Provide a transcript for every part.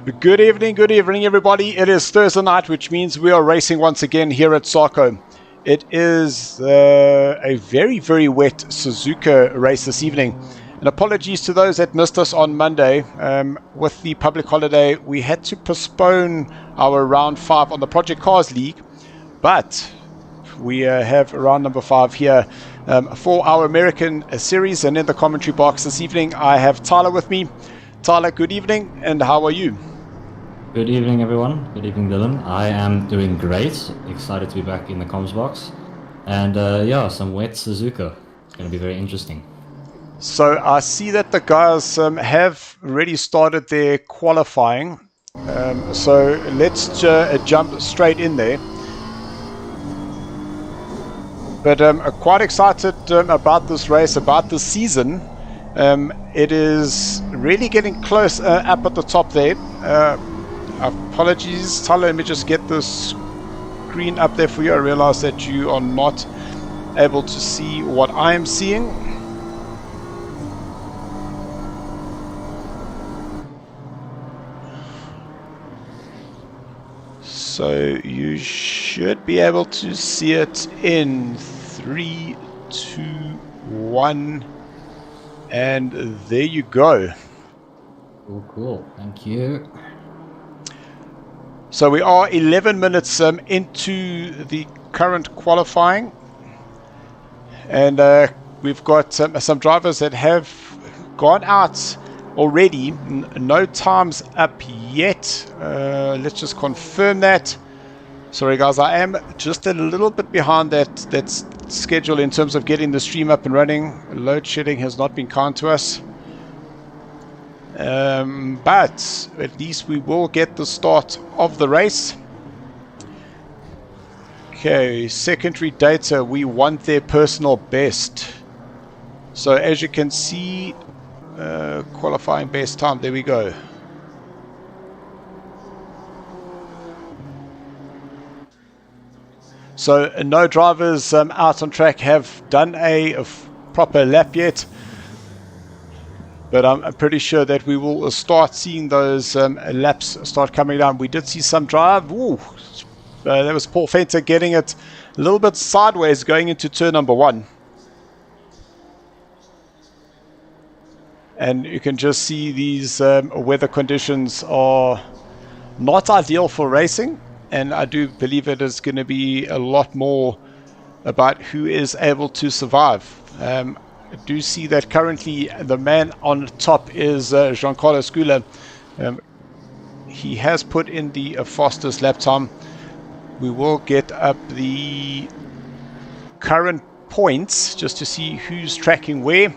Good evening, everybody. It is Thursday night, which means we are racing once again here at SARCO. It is a very, very wet Suzuka race this evening. And apologies to those that missed us on Monday. With the public holiday, we had to postpone our round 5 on the Project Cars League. But we have round number 5 here for our American series. And in the commentary box this evening, I have Tyler with me. Tyler, good evening, and how are you? Good evening, everyone. Good evening, Dylan. I am doing great. Excited to be back in the comms box. And yeah, some wet Suzuka. It's going to be very interesting. So I see that the guys have already started their qualifying. So let's jump straight in there. But I'm quite excited about this race, about this season. It is really getting close up at the top there. Apologies, Tyler, let me just get this screen up there for you. I realize that you are not able to see what I am seeing. So you should be able to see it in 3, 2, 1, and there you go. Cool. Thank you. So we are 11 minutes into the current qualifying, and we've got some drivers that have gone out already. No times up yet. Let's just confirm that. Sorry guys, I am just a little bit behind that schedule in terms of getting the stream up and running. Load shedding has not been kind to us. But at least we will get the start of the race. Okay, secondary data, we want their personal best. So as you can see, qualifying best time, there we go. So no drivers out on track have done a proper lap yet. But I'm pretty sure that we will start seeing those laps start coming down. We did see some drive. Ooh, that was Paul Fenter getting it a little bit sideways going into turn number 1. And you can just see these weather conditions are not ideal for racing. And I do believe it is going to be a lot more about who is able to survive. I do see that currently the man on top is Giancarlo Scula. He has put in the fastest lap time. We will get up the current points just to see who's tracking where.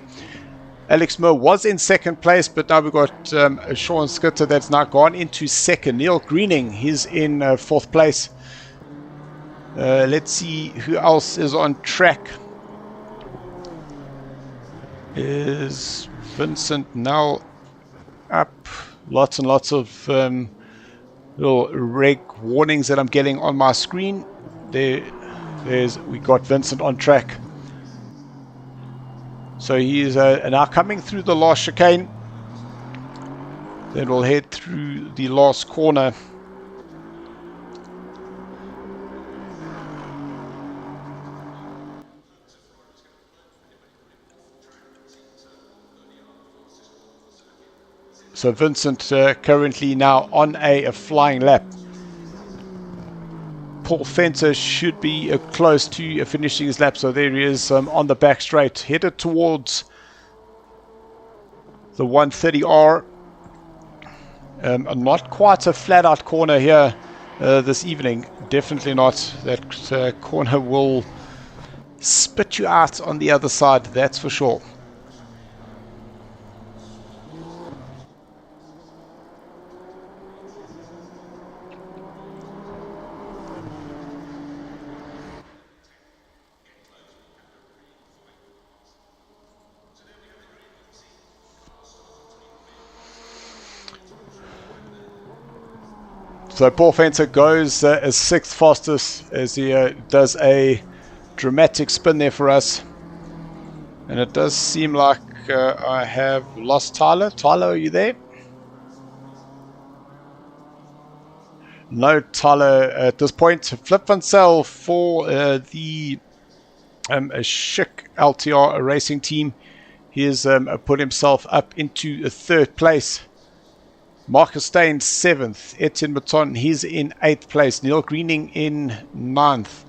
Alex Moore was in second place, but now we've got Sean Skitter that's now gone into second. Neil Greening, he's in fourth place. Let's see who else is on track. Is Vincent now up? Lots and lots of little reg warnings that I'm getting on my screen. We got Vincent on track. So he is now coming through the last chicane. Then we'll head through the last corner. So Vincent currently now on a flying lap. Paul Fenter should be close to finishing his lap. So there he is on the back straight, headed towards the 130R. Not quite a flat out corner here this evening. Definitely not. That corner will spit you out on the other side, that's for sure. So Paul Fenter goes as 6th fastest as he does a dramatic spin there for us. And it does seem like I have lost Tyler. Tyler, are you there? No Tyler at this point. Flip Van Zel for the Schick LTR racing team. He has put himself up into third place. Marcus Stein 7th. Etienne Baton, he's in 8th place. Neil Greening in 9th.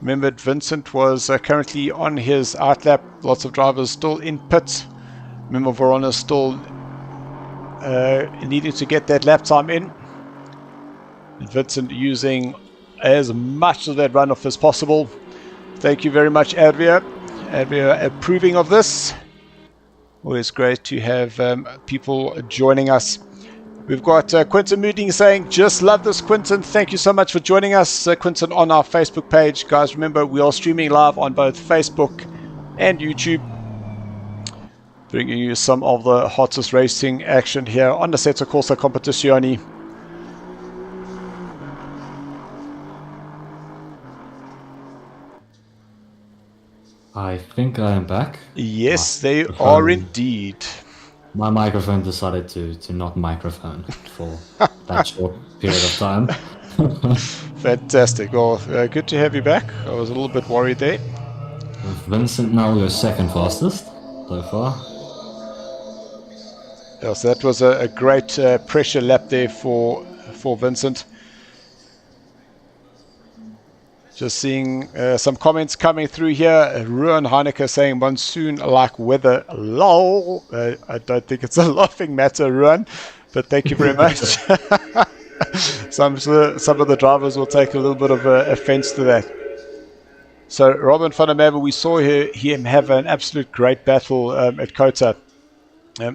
Remember, Vincent was currently on his outlap. Lots of drivers still in pits. Remember, Verona still needing to get that lap time in. And Vincent using as much of that runoff as possible. Thank you very much, Adria. Adria approving of this. Always great to have people joining us. We've got Quinton Mooding saying, just love this, Quinton. Thank you so much for joining us, Quinton, on our Facebook page. Guys, remember, we are streaming live on both Facebook and YouTube, bringing you some of the hottest racing action here on the Assetto Corsa Competizione. I think I am back. Yes, they are indeed. My microphone decided to not microphone for that short period of time. Fantastic. Well, good to have you back. I was a little bit worried there. Vincent now your second fastest so far. Yeah, so that was a great pressure lap there for Vincent. Just seeing some comments coming through here. Ruan Heineke saying monsoon like weather. Lol. I don't think it's a laughing matter, Ruan, but thank you very much. Some of the drivers will take a little bit of offense to that. So Robin van der Merwe, we saw him have an absolute great battle at Kota.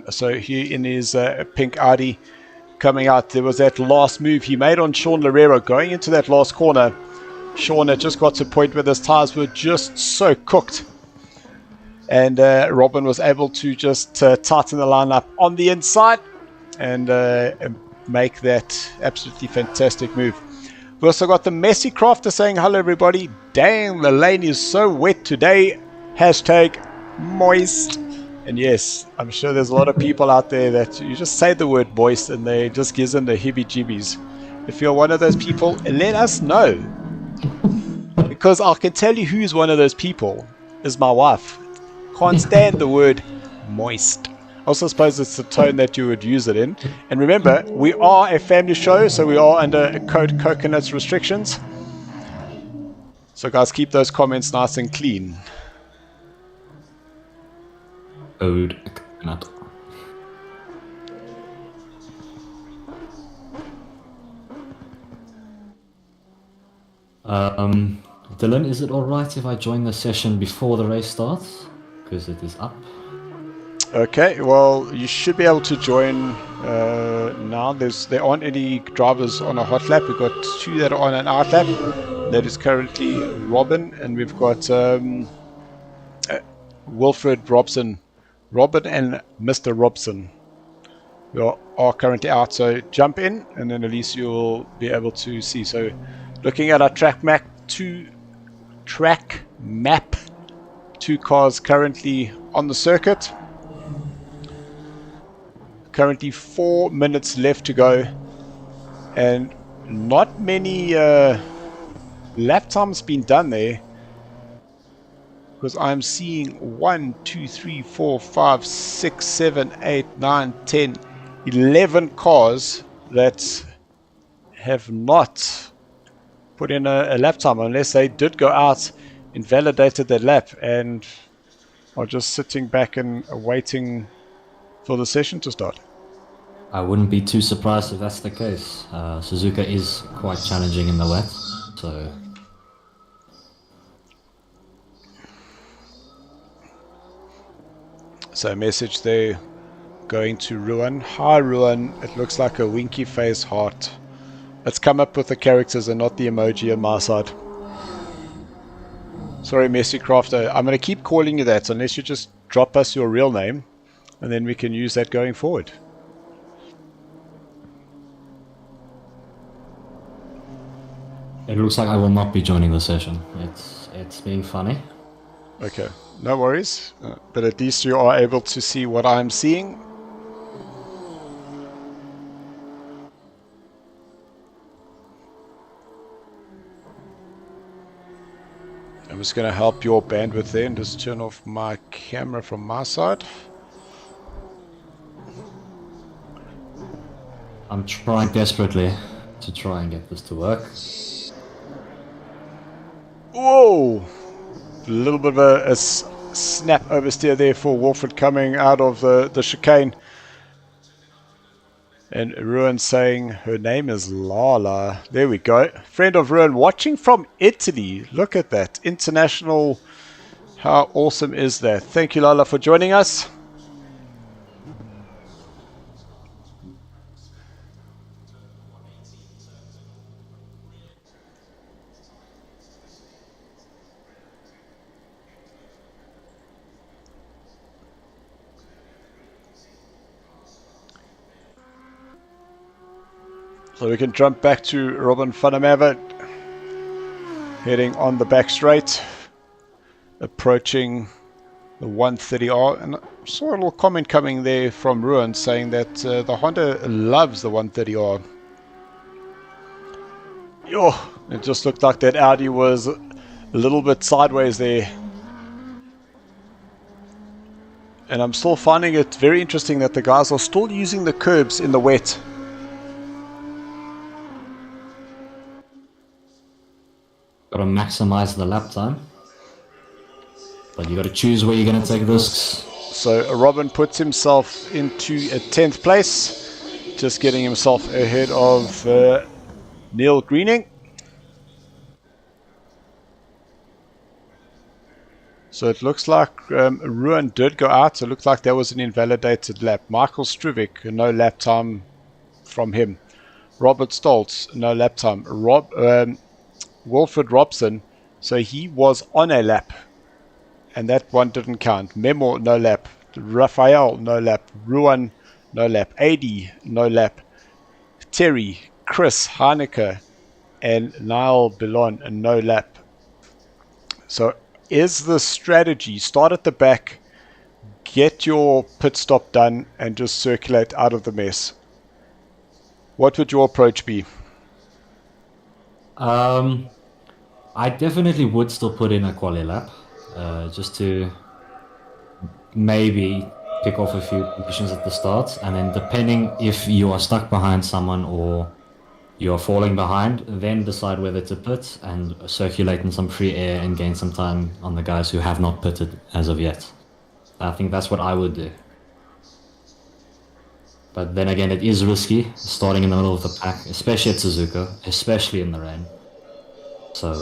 So he in his pink Audi coming out, there was that last move he made on Sean Lerero going into that last corner. Sean had just got to a point where his tires were just so cooked, and Robin was able to just tighten the line up on the inside and make that absolutely fantastic move. We also got the Messy Crafter saying, hello everybody, dang, the lane is so wet today, hashtag moist. And yes, I'm sure there's a lot of people out there that you just say the word moist and they just gives them the heebie-jeebies. If you're one of those people, let us know. Because I can tell you who's one of those people is my wife. Can't stand the word moist. I also suppose it's the tone that you would use it in. And remember, we are a family show, so we are under Code Coconuts restrictions. So guys, keep those comments nice and clean. Code Coconut. Dylan, is it alright if I join the session before the race starts? Because it is up. Okay, well, you should be able to join now. There aren't any drivers on a hot lap. We've got 2 that are on an out lap. That is currently Robin, and we've got Wilfred Robson. Robin and Mr. Robson are currently out, so jump in, and then at least you'll be able to see. So looking at our track map, 2 cars currently on the circuit. Currently 4 minutes left to go, and not many lap times been done there, because I'm seeing 1, 2, 3, 4, 5, 6, 7, 8, 9, 10, 11 cars that have not put in a lap time, unless they did go out, invalidated their lap, and are just sitting back and waiting for the session to start. I wouldn't be too surprised if that's the case. Suzuka is quite challenging in the wet, so... So a message there going to Ruan. Hi Ruan, it looks like a winky face heart. Let's come up with the characters and not the emoji on my side. Sorry, Messy Crafter. I'm going to keep calling you that unless you just drop us your real name, and then we can use that going forward. It looks like I will not be joining the session. It's being funny. Okay, no worries. But at least you are able to see what I'm seeing. I'm just going to help your bandwidth there and just turn off my camera from my side. I'm trying desperately to try and get this to work. Whoa! A little bit of a snap oversteer there for Wolford coming out of the chicane. And Ruin saying her name is Lala. There we go. Friend of Ruin watching from Italy. Look at that. International. How awesome is that? Thank you, Lala, for joining us. So we can jump back to Robin van der Merwe, heading on the back straight, approaching the 130R. And I saw a little comment coming there from Ruin saying that the Honda loves the 130R. Yo, it just looked like that Audi was a little bit sideways there. And I'm still finding it very interesting that the guys are still using the curbs in the wet. Gotta maximize the lap time. But you gotta choose where you're gonna take risks. So Robin puts himself into a 10th place, just getting himself ahead of Neil Greening. So it looks like Ruin did go out. It looked like that was an invalidated lap. Michael Struvic, no lap time from him. Robert Stoltz, no lap time. Wilfred Robson, so he was on a lap, and that one didn't count. Memo, no lap. Raphael, no lap. Ruan, no lap. AD, no lap. Terry, Chris, Heineke, and Niall Billon, no lap. So is the strategy, start at the back, get your pit stop done, and just circulate out of the mess? What would your approach be? I definitely would still put in a quali lap, just to maybe pick off a few positions at the start, and then depending if you are stuck behind someone or you are falling behind, then decide whether to pit and circulate in some free air and gain some time on the guys who have not pitted as of yet. I think that's what I would do. But then again, it is risky starting in the middle of the pack, especially at Suzuka, especially in the rain. So,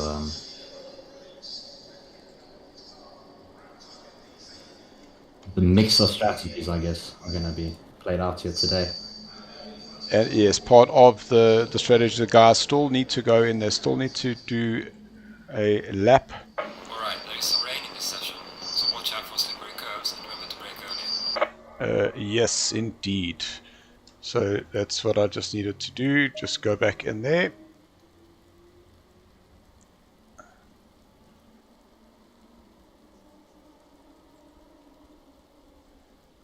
the mix of strategies, I guess, are going to be played out here today. And yes, part of the strategy, the guys still need to go in, they still need to do a lap. Alright, there is some rain in this session, so watch out for slippery curves and remember to brake early. Yes, indeed. So that's what I just needed to do, just go back in there.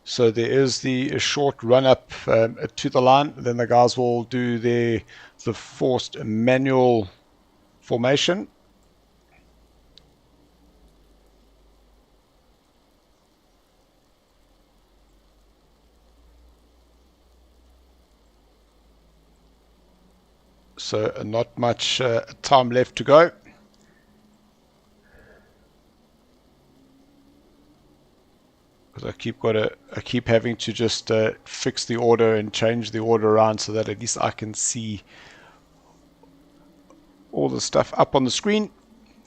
So there is the short run up to the line. Then the guys will do the forced manual formation. So not much time left to go. Because I keep having to just fix the order and change the order around so that at least I can see all the stuff up on the screen.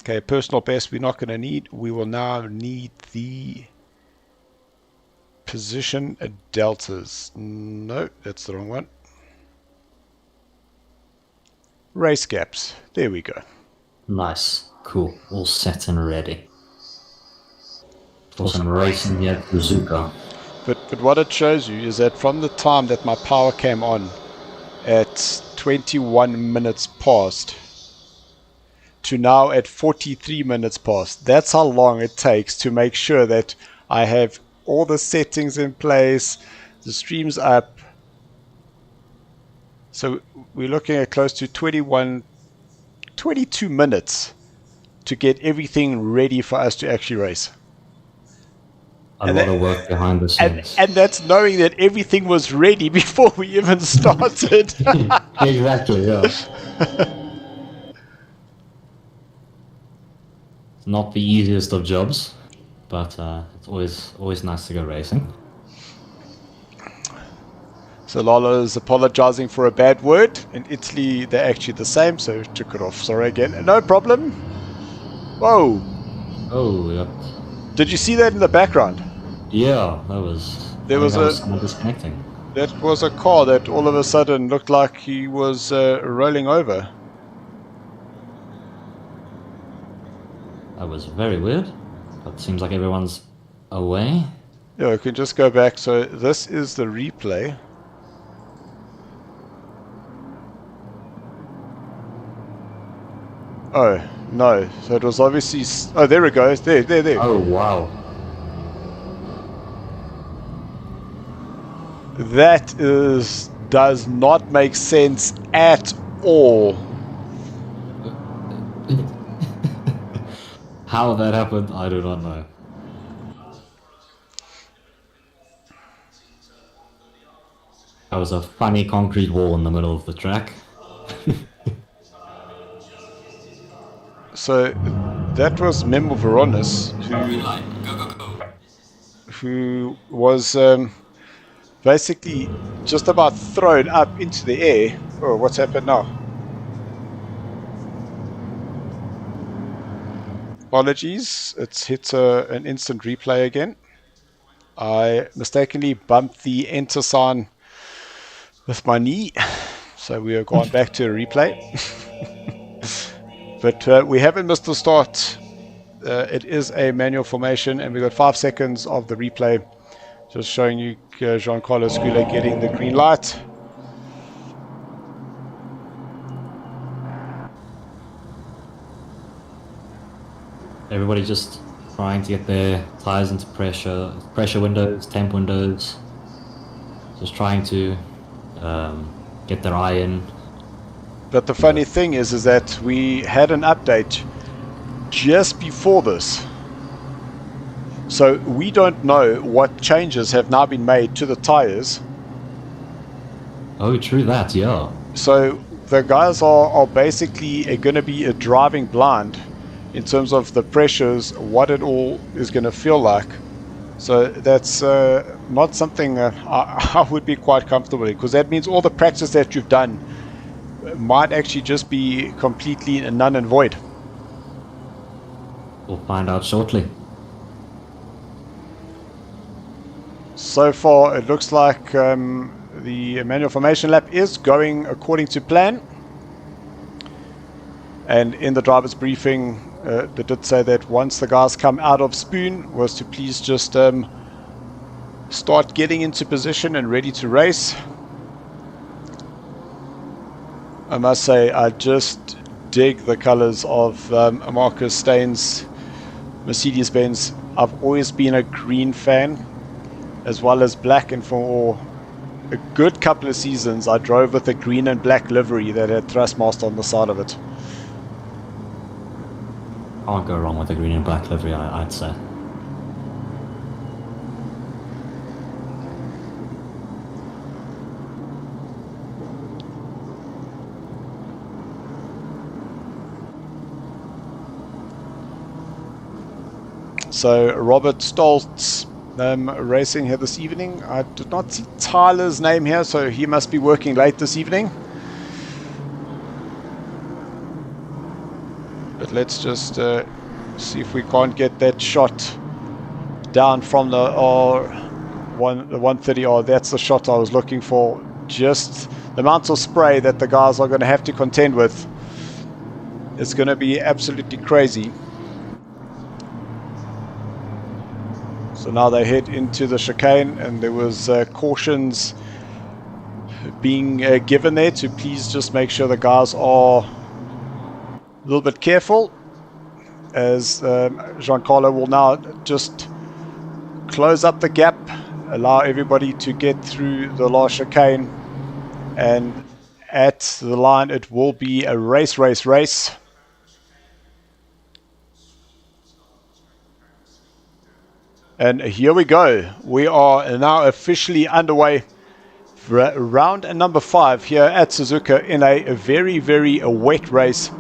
Okay, personal best we're not going to need. We will now need the position deltas. No, that's the wrong one. Race gaps. There we go. Nice. Cool. All set and ready. For some racing here at Suzuka. But what it shows you is that from the time that my power came on at 21 minutes past to now at 43 minutes past, that's how long it takes to make sure that I have all the settings in place, the streams up. So we're looking at close to 22 minutes to get everything ready for us to actually race. A lot of work behind the scenes. And that's knowing that everything was ready before we even started. Exactly, yeah. It's not the easiest of jobs, but it's always nice to go racing. So Lala is apologizing for a bad word. In Italy, they're actually the same, so took it off. Sorry again. No problem. Whoa. Oh, yeah. Did you see that in the background? Yeah, that was... There was someone disconnecting. That was a car that all of a sudden looked like he was rolling over. That was very weird. But it seems like everyone's away. Yeah, we can just go back. So this is the replay. Oh, no. So it was obviously... Oh, there it goes. There. Oh, wow. That does not make sense at all. How that happened, I do not know. That was a funny concrete wall in the middle of the track. So that was Memo Veronis, who was basically just about thrown up into the air. Oh, what's happened now? Apologies, it's hit an instant replay again. I mistakenly bumped the enter sign with my knee, so we have gone back to a replay. But we haven't missed the start. It is a manual formation, and we've got 5 seconds of the replay. Just showing you Giancarlo Scula getting the green light. Everybody just trying to get their tires into pressure windows, temp windows. Just trying to get their eye in. But the funny thing is that we had an update just before this. So we don't know what changes have now been made to the tires. Oh, true that, yeah. So the guys are basically going to be driving blind in terms of the pressures, what it all is going to feel like. So that's not something I would be quite comfortable in, because that means all the practice that you've done might actually just be completely null and void. We'll find out shortly. So far, it looks like the manual formation lap is going according to plan. And in the driver's briefing, they did say that once the guys come out of Spoon, was to please just start getting into position and ready to race. I must say, I just dig the colors of Marcus Stain's Mercedes-Benz. I've always been a green fan, as well as black, and for a good couple of seasons I drove with a green and black livery that had Thrustmaster on the side of it. Can't go wrong with a green and black livery, I'd say. So Robert Stoltz racing here this evening. I did not see Tyler's name here, so he must be working late this evening. But let's just see if we can't get that shot down from the 130R. That's the shot I was looking for. Just the amount of spray that the guys are going to have to contend with. It's going to be absolutely crazy. So now they head into the chicane, and there was cautions being given there to please just make sure the guys are a little bit careful, as Giancarlo will now just close up the gap, allow everybody to get through the last chicane, and at the line it will be a race. And here we go. We are now officially underway for round number 5 here at Suzuka in a very, very wet race.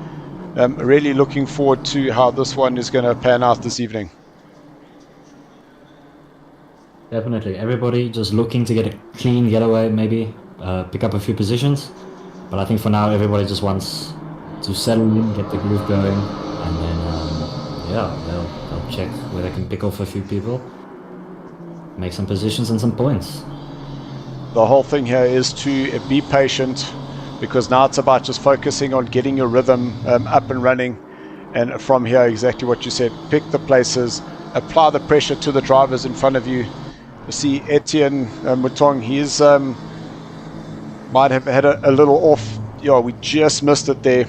Really looking forward to how this one is going to pan out this evening. Definitely. Everybody just looking to get a clean getaway, maybe pick up a few positions. But I think for now, everybody just wants to settle in, get the groove going, and then, yeah, they'll check where they can pick off a few people, make some positions and some points. The whole thing here is to be patient, because now it's about just focusing on getting your rhythm up and running. And from here, exactly what you said, pick the places, apply the pressure to the drivers in front of you. You see Etienne Mouton, he's might have had a little off. Yeah, we just missed it there.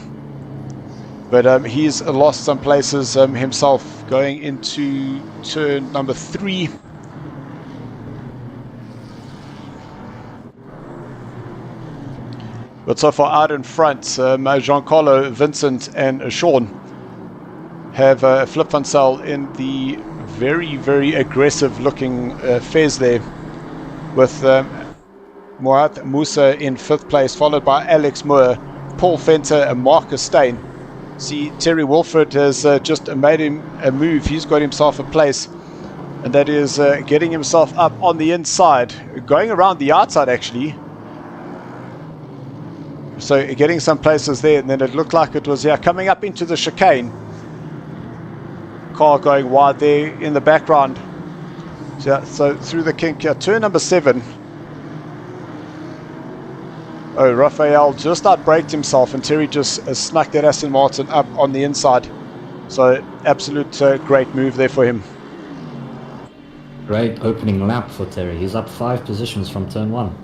But he's lost some places himself going into turn number 3. But so far out in front, Giancarlo, Vincent and Sean have Flip van Zyl in the very, very aggressive looking Fez there, with Mourad Moussa in 5th place, followed by Alex Moore, Paul Venter and Marcus Steyn. See, Terry Wilfred has just made him a move. He's got himself a place, and that is getting himself up on the inside, going around the outside actually. So getting some places there, and then it looked like it was coming up into the chicane. Car going wide there in the background. So through the kink here, turn number 7. Oh, Raphael just outbraked himself, and Terry just snuck that Aston Martin up on the inside. So absolute great move there for him. Great opening lap for Terry. He's up 5 positions from turn 1.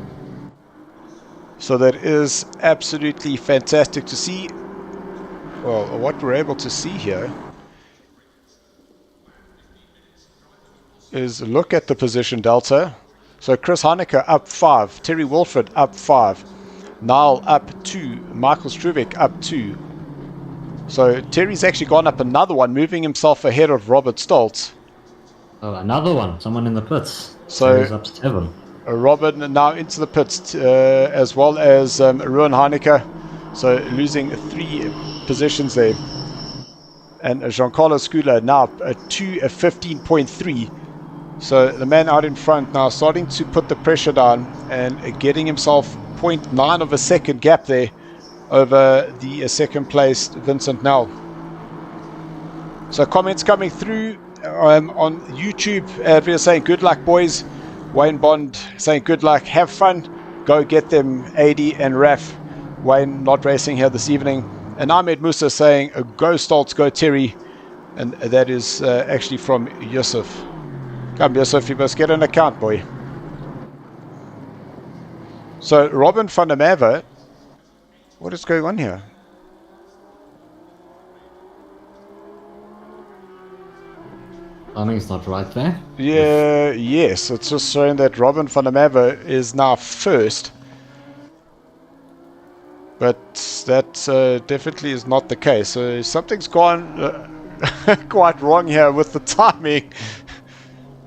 So that is absolutely fantastic to see. Well, what we're able to see here is look at the position delta. So Chris Heineke up 5, Terry Wilfred up 5, Niall up 2, Michael Strubeck up 2. So Terry's actually gone up another one, moving himself ahead of Robert Stoltz. Oh, another one. Someone in the pits. So Terry's up 7. Robert now into the pits, as well as Ruan Heineke. So losing 3 positions there. And Giancarlo Scula now a 15.3. So the man out in front now starting to put the pressure down and getting himself 0.9 of a second gap there over the second placed Vincent Nell. So comments coming through on YouTube. We are saying good luck, boys. Wayne Bond saying good luck, have fun, go get them AD and Raf. Wayne not racing here this evening. And Ahmed Musa saying go Stoltz, go Terry. And that is actually from Yusuf. Come Yusuf, you must get an account, boy. So Robin van der Merwe, what is going on here? Timing's not right there. Yeah, yes, it's just showing that Robin van der Merwe is now first. But that definitely is not the case. So something's gone quite wrong here with the timing.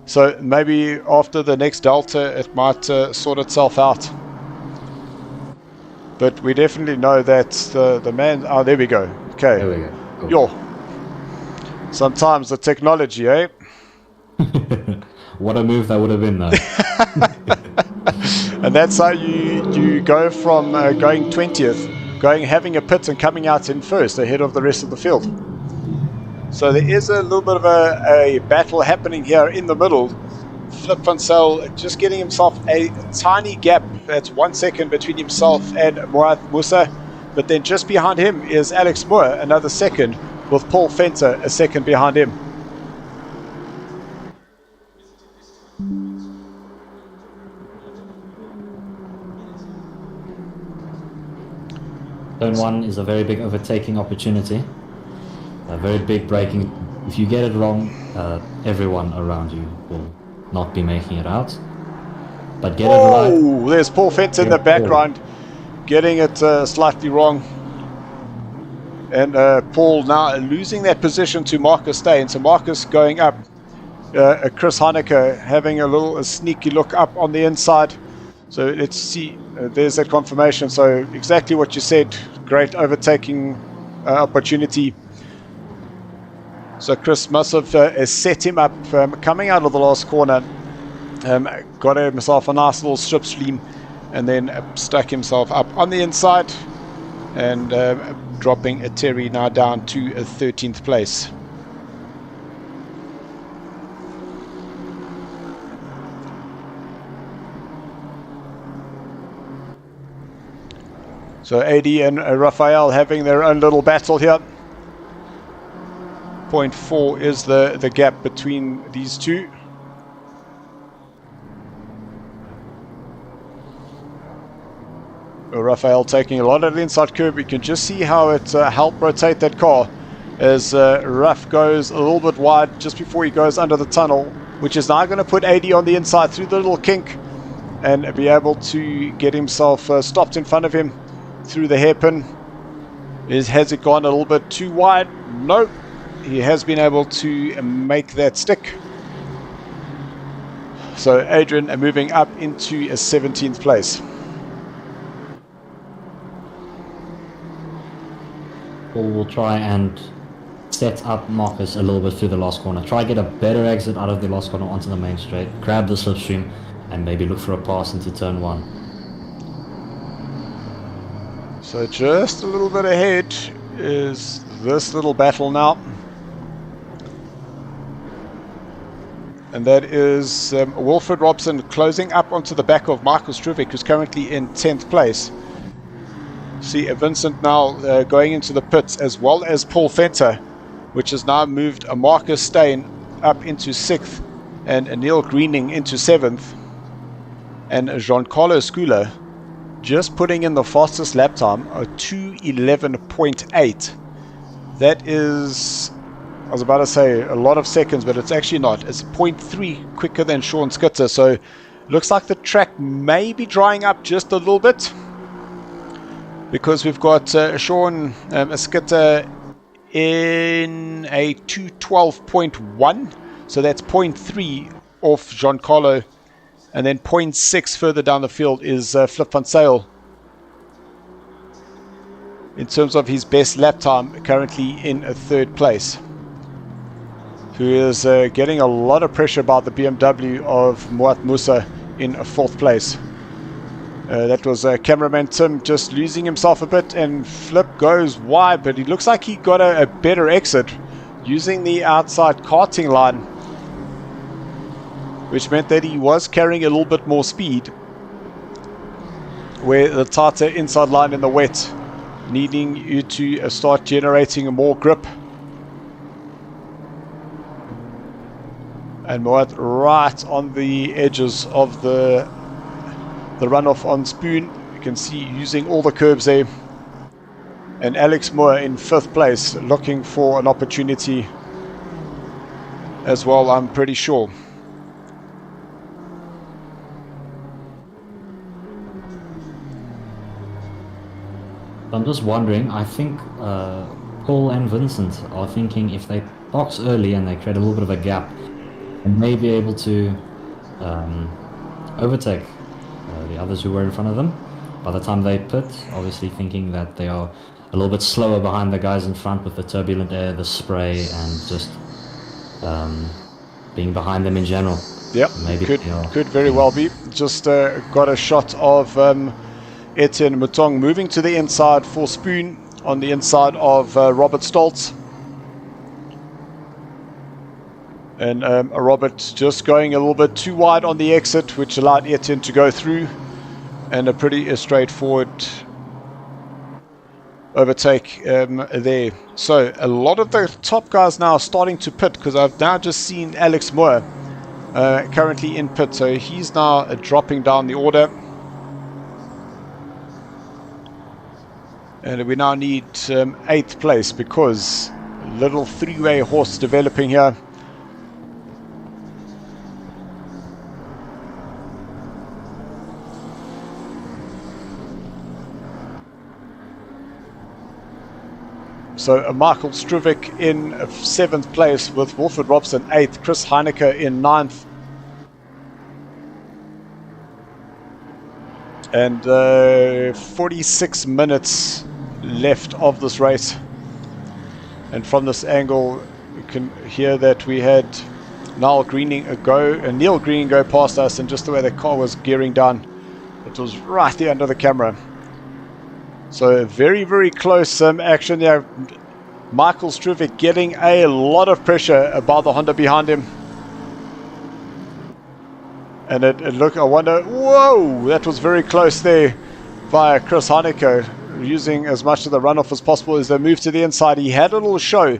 So maybe after the next delta it might sort itself out. But we definitely know that the man... Oh, there we go. Okay. There we go. Cool. Yo. Sometimes the technology, eh? What a move that would have been, though. And that's how you go from going 20th, having a pit and coming out in first ahead of the rest of the field. So there is a little bit of a battle happening here in the middle. Flip van Zyl just getting himself a tiny gap. That's 1 second between himself and Mourad Moussa. But then just behind him is Alex Moore, another second, with Paul Venter a second behind him. Turn 1 is a very big overtaking opportunity. A very big braking. If you get it wrong, everyone around you will not be making it out. But get it right. Oh, there's Paul Venter in the background, getting it slightly wrong. And Paul now losing that position to Marcus Steyn. So Marcus going up Chris Haneke having a sneaky look up on the inside. So let's see. There's that confirmation. So exactly what you said. Great overtaking opportunity. So Chris must have set him up coming out of the last corner. Got himself a nice little slipstream and then stuck himself up on the inside and dropping Terry now down to 13th place. So AD and Raphael having their own little battle here. 0.4 is the gap between these two. Raphael taking a lot of the inside curve. You can just see how it helped rotate that car as Raf goes a little bit wide just before he goes under the tunnel, which is now going to put AD on the inside through the little kink and be able to get himself stopped in front of him through the hairpin. Has it gone a little bit too wide? No, he has been able to make that stick. So Adrian moving up into a 17th place. We'll try and set up Marcus a little bit through the last corner. Try get a better exit out of the last corner onto the main straight. Grab the slipstream and maybe look for a pass into turn 1. So just a little bit ahead is this little battle now. And that is Wilfred Robson closing up onto the back of Marcus Truvik, who's currently in 10th place. See Vincent now going into the pits, as well as Paul Fenter, which has now moved a Marcus Steyn up into 6th and Neil Greening into 7th. And Giancarlo Scula just putting in the fastest lap time, a 2:11.8. That is, I was about to say a lot of seconds, but it's actually not. It's 0.3 quicker than Sean Skitter. So looks like the track may be drying up just a little bit, because we've got Sean Skitter in a 2:12.1. So that's 0.3 off Giancarlo. And then 0.6 further down the field is Flip van Zyl. In terms of his best lap time, currently in a 3rd place. Who is getting a lot of pressure about the BMW of Moat Musa in a 4th place. That was cameraman Tim just losing himself a bit, and Flip goes wide, but he looks like he got a better exit using the outside karting line, which meant that he was carrying a little bit more speed, where the tighter inside line in the wet, needing you to start generating more grip. And Moat right on the edges of the runoff on Spoon. You can see using all the curbs there. And Alex Moore in 5th place, looking for an opportunity as well, I'm pretty sure. I'm just wondering, I think Paul and Vincent are thinking if they box early and they create a little bit of a gap, and may be able to overtake the others who were in front of them by the time they pit, obviously thinking that they are a little bit slower behind the guys in front with the turbulent air, the spray, and just being behind them in general. Yeah, maybe could very well be. Just got a shot of Etienne Mouton moving to the inside for Spoon on the inside of Robert Stoltz. And Robert just going a little bit too wide on the exit, which allowed Etienne to go through. And a pretty straightforward overtake there. So a lot of the top guys now are starting to pit, because I've now just seen Alex Moore currently in pit. So he's now dropping down the order. And we now need 8th place, because little 3-way horse developing here. So Michael Struvic in 7th place with Wilfred Robson 8th, Chris Heineke in 9th. And 46 minutes left of this race. And from this angle, you can hear that we had Neil Greening go past us, and just the way the car was gearing down, it was right there under the camera. So very, very close action there. Michael Struvic getting a lot of pressure about the Honda behind him. And look, I wonder, whoa, that was very close there via Chris Heineke, using as much of the runoff as possible as they moved to the inside. He had a little show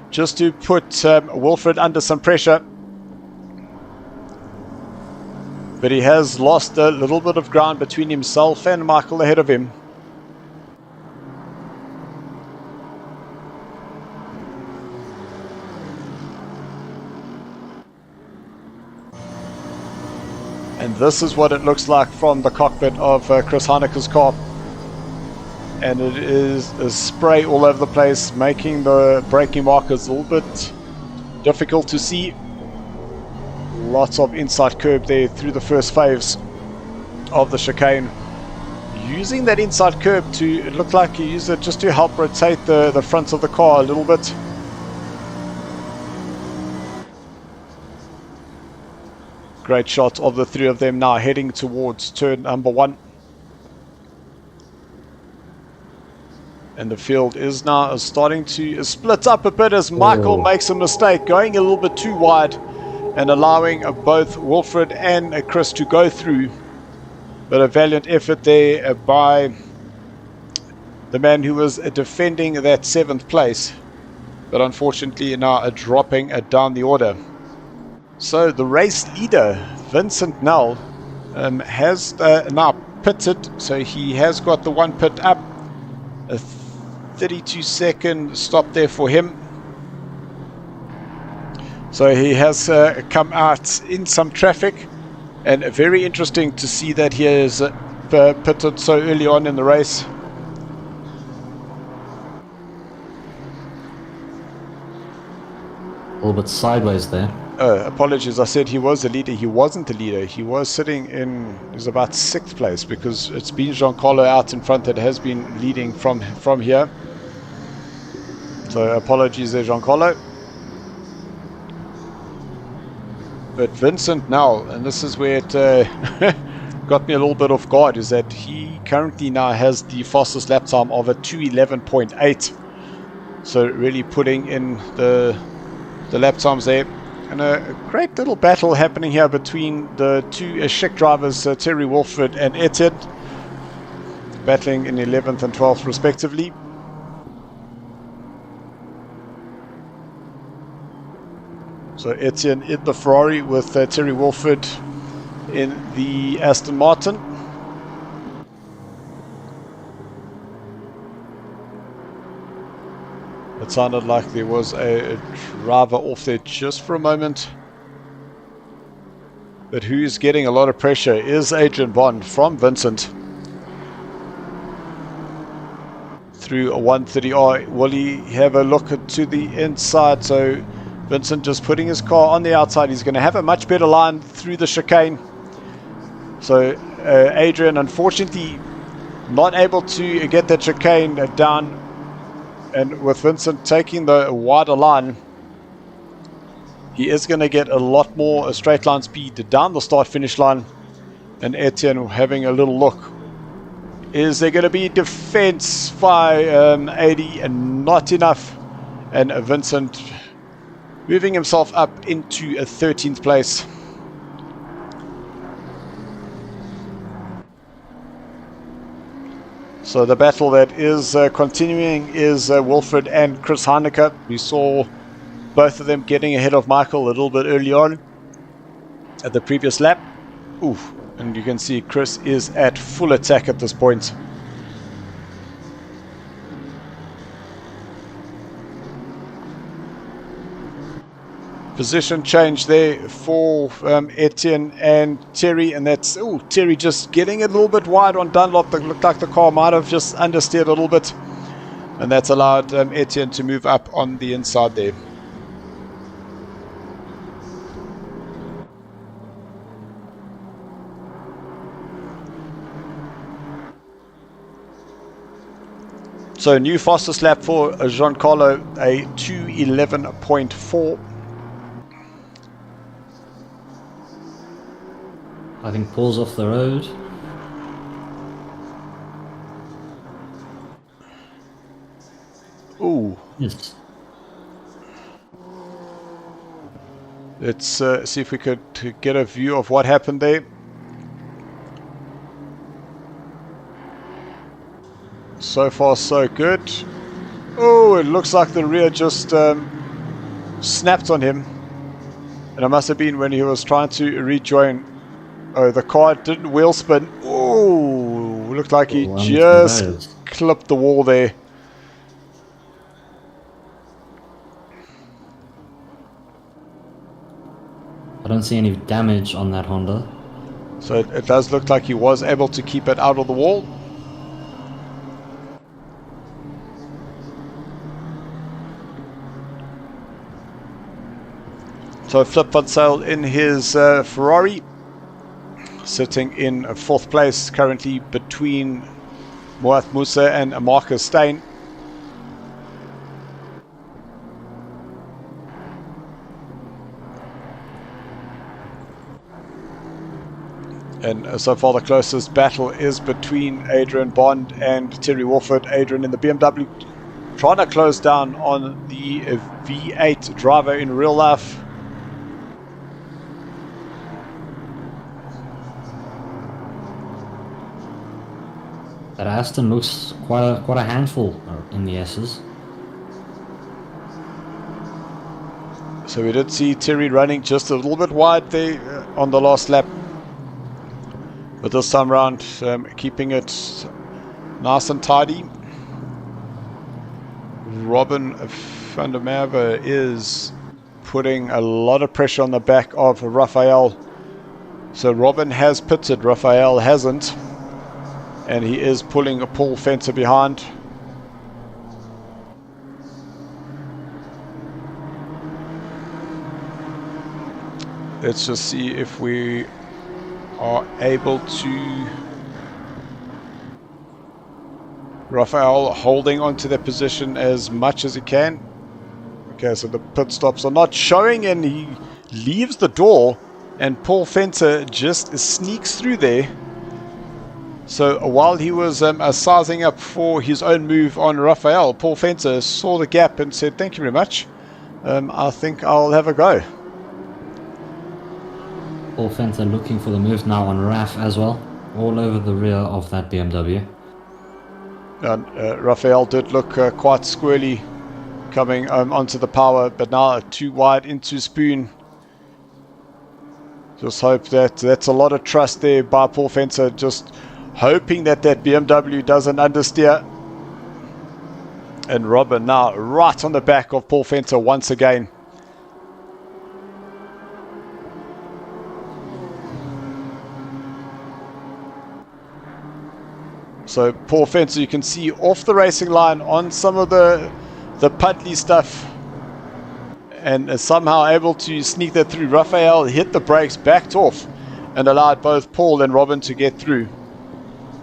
just to put Wilfred under some pressure. But he has lost a little bit of ground between himself and Michael ahead of him. And this is what it looks like from the cockpit of Chris Heineke's car. And it is a spray all over the place, making the braking markers a little bit difficult to see. Lots of inside curb there through the first phase of the chicane. Using that inside curb to, it looked like he used it just to help rotate the front of the car a little bit. Great shot of the three of them now heading towards turn number 1. And the field is now starting to split up a bit as Michael makes a mistake, going a little bit too wide and allowing both Wilfred and Chris to go through. But a valiant effort there by the man who was defending that 7th place. But unfortunately now dropping down the order. So the race leader, Vincent Nell, has now pitted. So he has got the 1 pit up. A 32-second stop there for him. So he has come out in some traffic. And very interesting to see that he has pitted so early on in the race. A little bit sideways there. Apologies, I said he was a leader. He wasn't a leader. He was sitting in, he was about 6th place, because it's been Giancarlo out in front that has been leading from here. So apologies there, Giancarlo. But Vincent now, and this is where it got me a little bit off guard, is that he currently now has the fastest lap time of a 2:11.8. So really putting in the lap times there. And a great little battle happening here between the two Schick drivers, Terry Wilfred and Etienne, battling in 11th and 12th respectively. So Etienne in the Ferrari with Terry Wilfred in the Aston Martin. It sounded like there was a driver off there just for a moment. But who's getting a lot of pressure is Adrian Bond from Vincent. Through a 130R. Will he have a look to the inside? So Vincent just putting his car on the outside. He's going to have a much better line through the chicane. So Adrian, unfortunately, not able to get that chicane down. And with Vincent taking the wider line, he is going to get a lot more straight line speed down the start-finish line. And Etienne having a little look. Is there going to be defense by 80 and not enough? And Vincent moving himself up into a 13th place. So the battle that is continuing is Wilfred and Chris Heineke. We saw both of them getting ahead of Michael a little bit early on at the previous lap. Oof, and you can see Chris is at full attack at this point. Position change there for Etienne and Terry, and that's Terry just getting a little bit wide on Dunlop. That looked like the car might have just understeered a little bit. And that's allowed Etienne to move up on the inside there. So new fastest lap for Giancarlo, a 2:11.4. I think Paul's off the road. Ooh. Yes. Let's see if we could get a view of what happened there. So far, so good. Oh, it looks like the rear just snapped on him. And it must have been when he was trying to rejoin. Oh, the car didn't wheel spin. Oh, looked like he just clipped the wall there. I don't see any damage on that Honda. So it does look like he was able to keep it out of the wall. So Flip Van Zyl in his Ferrari, sitting in 4th place, currently between Moat Musa and Marcus Steyn. And so far the closest battle is between Adrian Bond and Terry Wofford. Adrian in the BMW trying to close down on the V8 driver in real life. That Aston looks quite a handful in the S's. So we did see Terry running just a little bit wide there on the last lap. But this time around, keeping it nice and tidy. Robin van der Merwe is putting a lot of pressure on the back of Raphael. So Robin has pitted, Raphael hasn't. And he is pulling a Paul Fenter behind. Let's just see if we are able to. Raphael holding onto their position as much as he can. Okay, so the pit stops are not showing, and he leaves the door, and Paul Fenter just sneaks through there. So while he was sizing up for his own move on Raphael, Paul Fenter saw the gap and said, "Thank you very much. I think I'll have a go." Paul Fenter looking for the move now on Raf as well, all over the rear of that BMW. And Raphael did look quite squirrely coming onto the power, but now too wide into Spoon. Just hope that's a lot of trust there by Paul Fenter, just hoping that BMW doesn't understeer. And Robin now right on the back of Paul Fenter once again. So Paul Fenter, you can see off the racing line on some of the puddly stuff, and is somehow able to sneak that through. Raphael hit the brakes, backed off, and allowed both Paul and Robin to get through.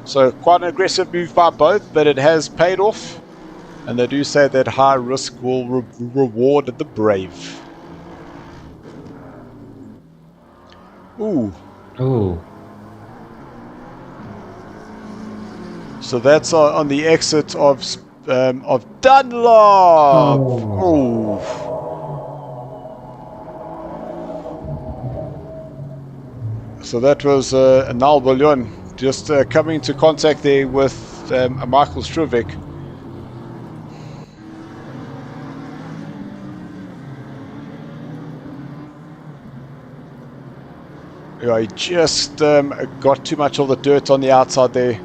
So quite an aggressive move by both, but it has paid off. And they do say that high risk will reward the brave. Ooh. Oh. So that's on the exit of Dunlop. Oh. So that was Nal Bouillon just coming into contact there with Michael Struvic. Yeah, he just got too much of the dirt on the outside there.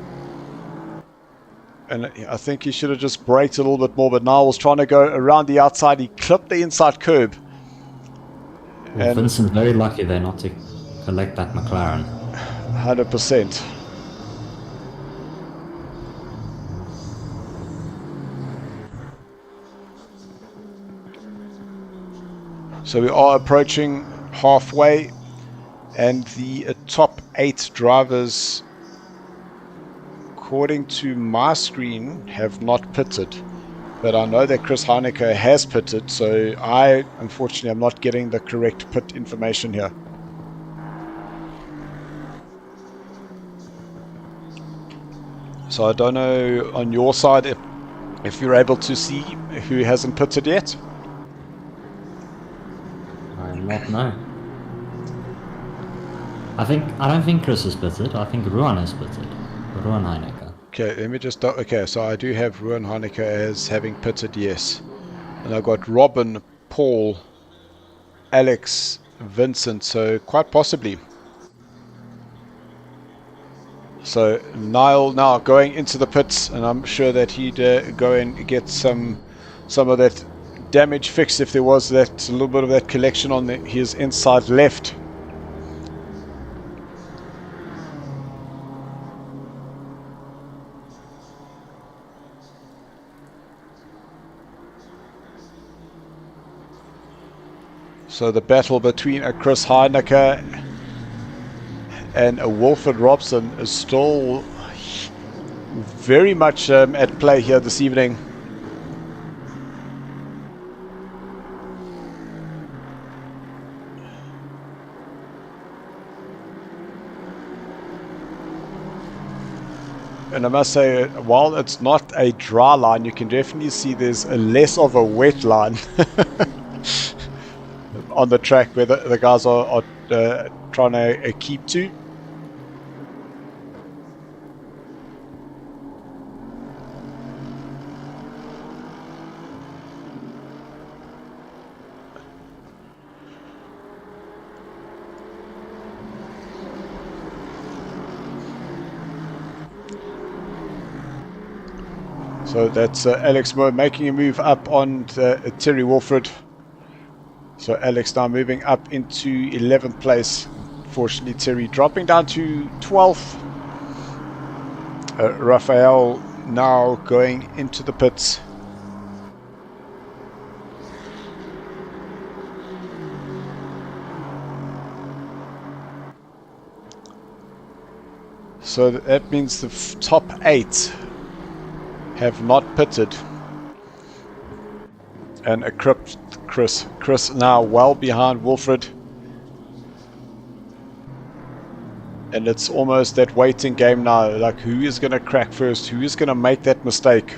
And I think he should have just braked a little bit more, but Niall was trying to go around the outside. He clipped the inside curb. Well, Vincent's very lucky there not to collect that McLaren. 100%. So we are approaching halfway, and the top 8 drivers, according to my screen, have not pitted. But I know that Chris Heineke has pitted, so I unfortunately am not getting the correct pit information here. So I don't know on your side if you're able to see who hasn't pitted yet. I'm not, no. I don't think Chris has pitted. I think Ruan has pitted. Ruan Heineke. Okay, let me just... Okay, so I do have Ruan Heineke as having pitted, yes. And I've got Robin, Paul, Alex, Vincent, so quite possibly. So Niall now going into the pits, and I'm sure that he'd go and get some of that damage fixed if there was that little bit of that collection on his inside left. So the battle between a Chris Heineke and a Wilfred Robson is still very much at play here this evening. And I must say, while it's not a dry line, you can definitely see there's less of a wet line on the track where the guys are trying to keep to. So that's Alex Moore making a move up on Terry Wilfred. So Alex now moving up into 11th place. Fortunately, Terry dropping down to 12th. Raphael now going into the pits. So that means the top 8 have not pitted, and equipped Chris now well behind Wilfred, and it's almost that waiting game now, like who is going to crack first, who is going to make that mistake.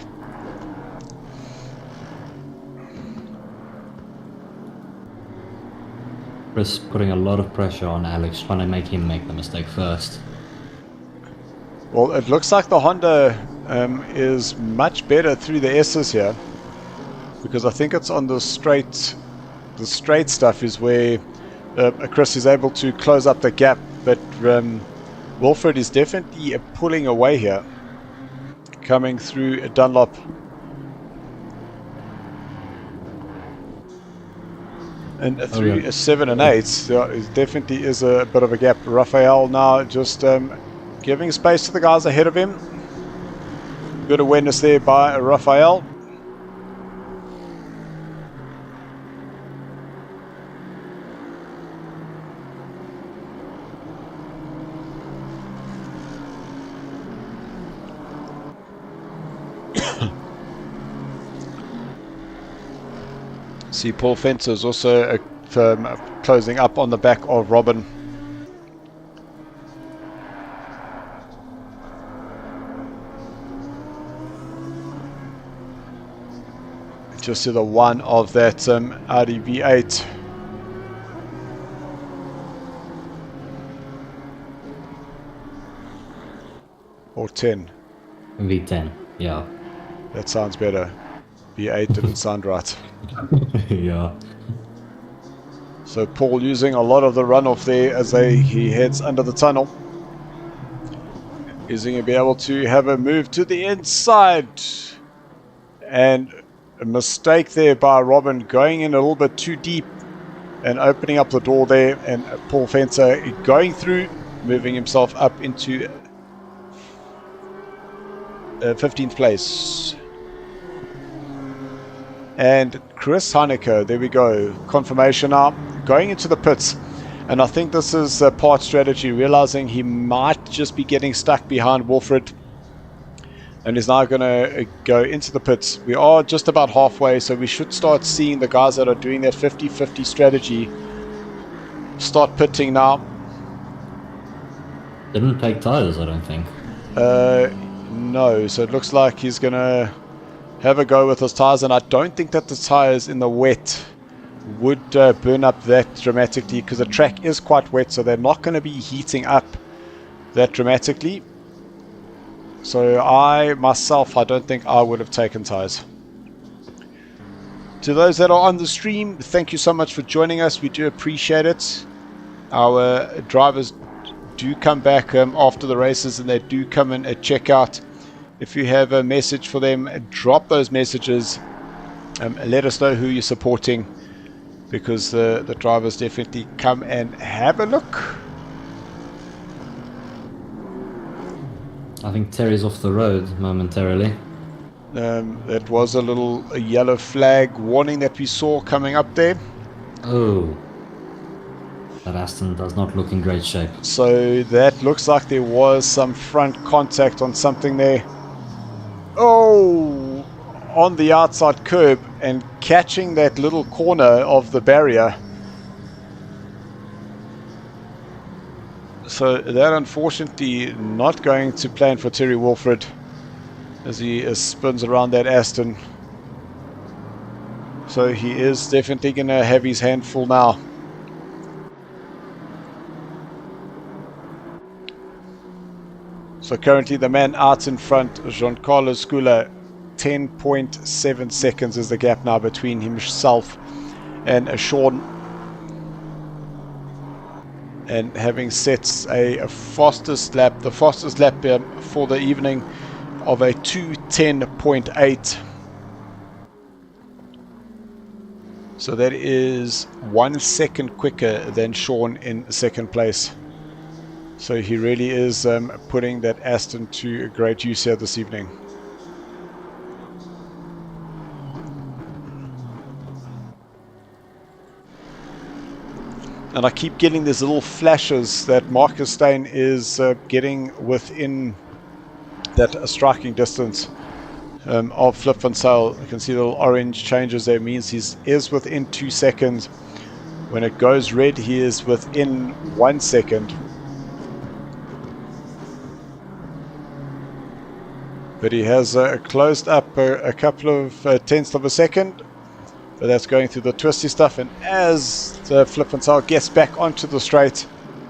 Chris putting a lot of pressure on Alex, trying to make him make the mistake first. Well, it looks like the Honda is much better through the S's here, because I think it's on the straight stuff is where Chris is able to close up the gap, but Wilfred is definitely pulling away here, coming through a Dunlop. And through a 7 and 8, there definitely is a bit of a gap. Raphael now just giving space to the guys ahead of him. Good awareness there by Raphael. See, Paul Fencer is also closing up on the back of Robin. Just to the one of that Audi V8. Or 10. V10, yeah. That sounds better. V8 didn't sound right. Yeah. So Paul using a lot of the runoff there as he heads under the tunnel. Is he going to be able to have a move to the inside? And a mistake there by Robin, going in a little bit too deep and opening up the door there, and Paul Fencer going through, moving himself up into 15th place. and Chris Haneke. There we go. Confirmation now. Going into the pits. And I think this is part strategy, realizing he might just be getting stuck behind Wilfred. And is now going to go into the pits. We are just about halfway, so we should start seeing the guys that are doing that 50-50 strategy start pitting now. Didn't take tires, I don't think. No, so it looks like he's going to have a go with his tires, and I don't think that the tires in the wet would burn up that dramatically, because the track is quite wet, so they're not going to be heating up that dramatically. So I don't think I would have taken tires. To those that are on the stream, thank you so much for joining us. We do appreciate it. Our drivers do come back after the races, and they do come and check out. If you have a message for them, drop those messages. Let us know who you're supporting, because the drivers definitely come and have a look. I think Terry's off the road momentarily. That was a yellow flag warning that we saw coming up there. Oh, that Aston does not look in great shape. So that looks like there was some front contact on something there. Oh, on the outside curb and catching that little corner of the barrier. So that unfortunately not going to plan for Terry Wilfred as he spins around that Aston. So he is definitely going to have his hand full now. So currently the man out in front, Giancarlo Sculla, 10.7 seconds is the gap now between himself and Sean. And having set a fastest lap, the fastest lap for the evening of a 2:10.8. So that is 1 second quicker than Sean in second place. So he really is putting that Aston to great use here this evening. And I keep getting these little flashes that Marcus Steyn is getting within that striking distance of Flip van Zyl. You can see the little orange changes there, means he is within 2 seconds. When it goes red, he is within 1 second. But he has closed up a couple of tenths of a second. But that's going through the twisty stuff, and as the Flip van Zyl gets back onto the straight,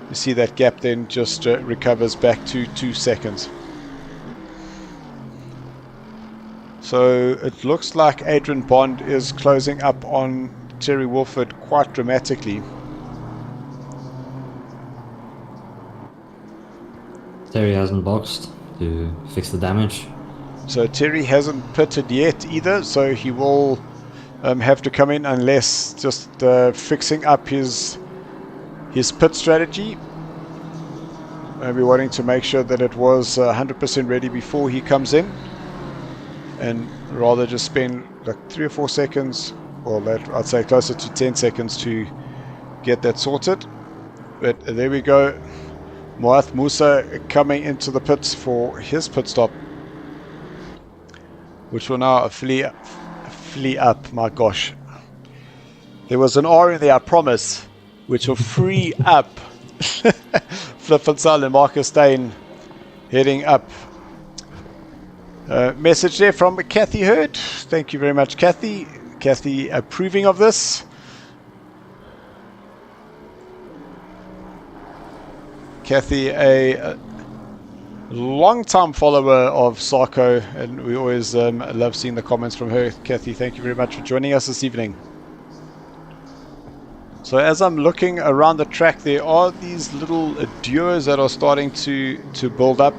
you see that gap then just recovers back to 2 seconds. So it looks like Adrian Bond is closing up on Terry Wilfred quite dramatically. Terry hasn't boxed to fix the damage. So Terry hasn't pitted yet either, so he will have to come in, unless just fixing up his pit strategy. Maybe wanting to make sure that it was 100% ready before he comes in, and rather just spend like 3 or 4 seconds, or I'd say closer to 10 seconds to get that sorted. But there we go. Moath Musa coming into the pits for his pit stop, which will now flee up. My gosh, there was an R in there, I promise, which will free up Flip van Zyl and Marcus Steyn heading up. Message there from Kathy Hurd. Thank you very much, Kathy. Kathy approving of this. Kathy, a long-time follower of SARCO, and we always love seeing the comments from her. Kathy, thank you very much for joining us this evening. So as I'm looking around the track, there are these little duos that are starting to build up,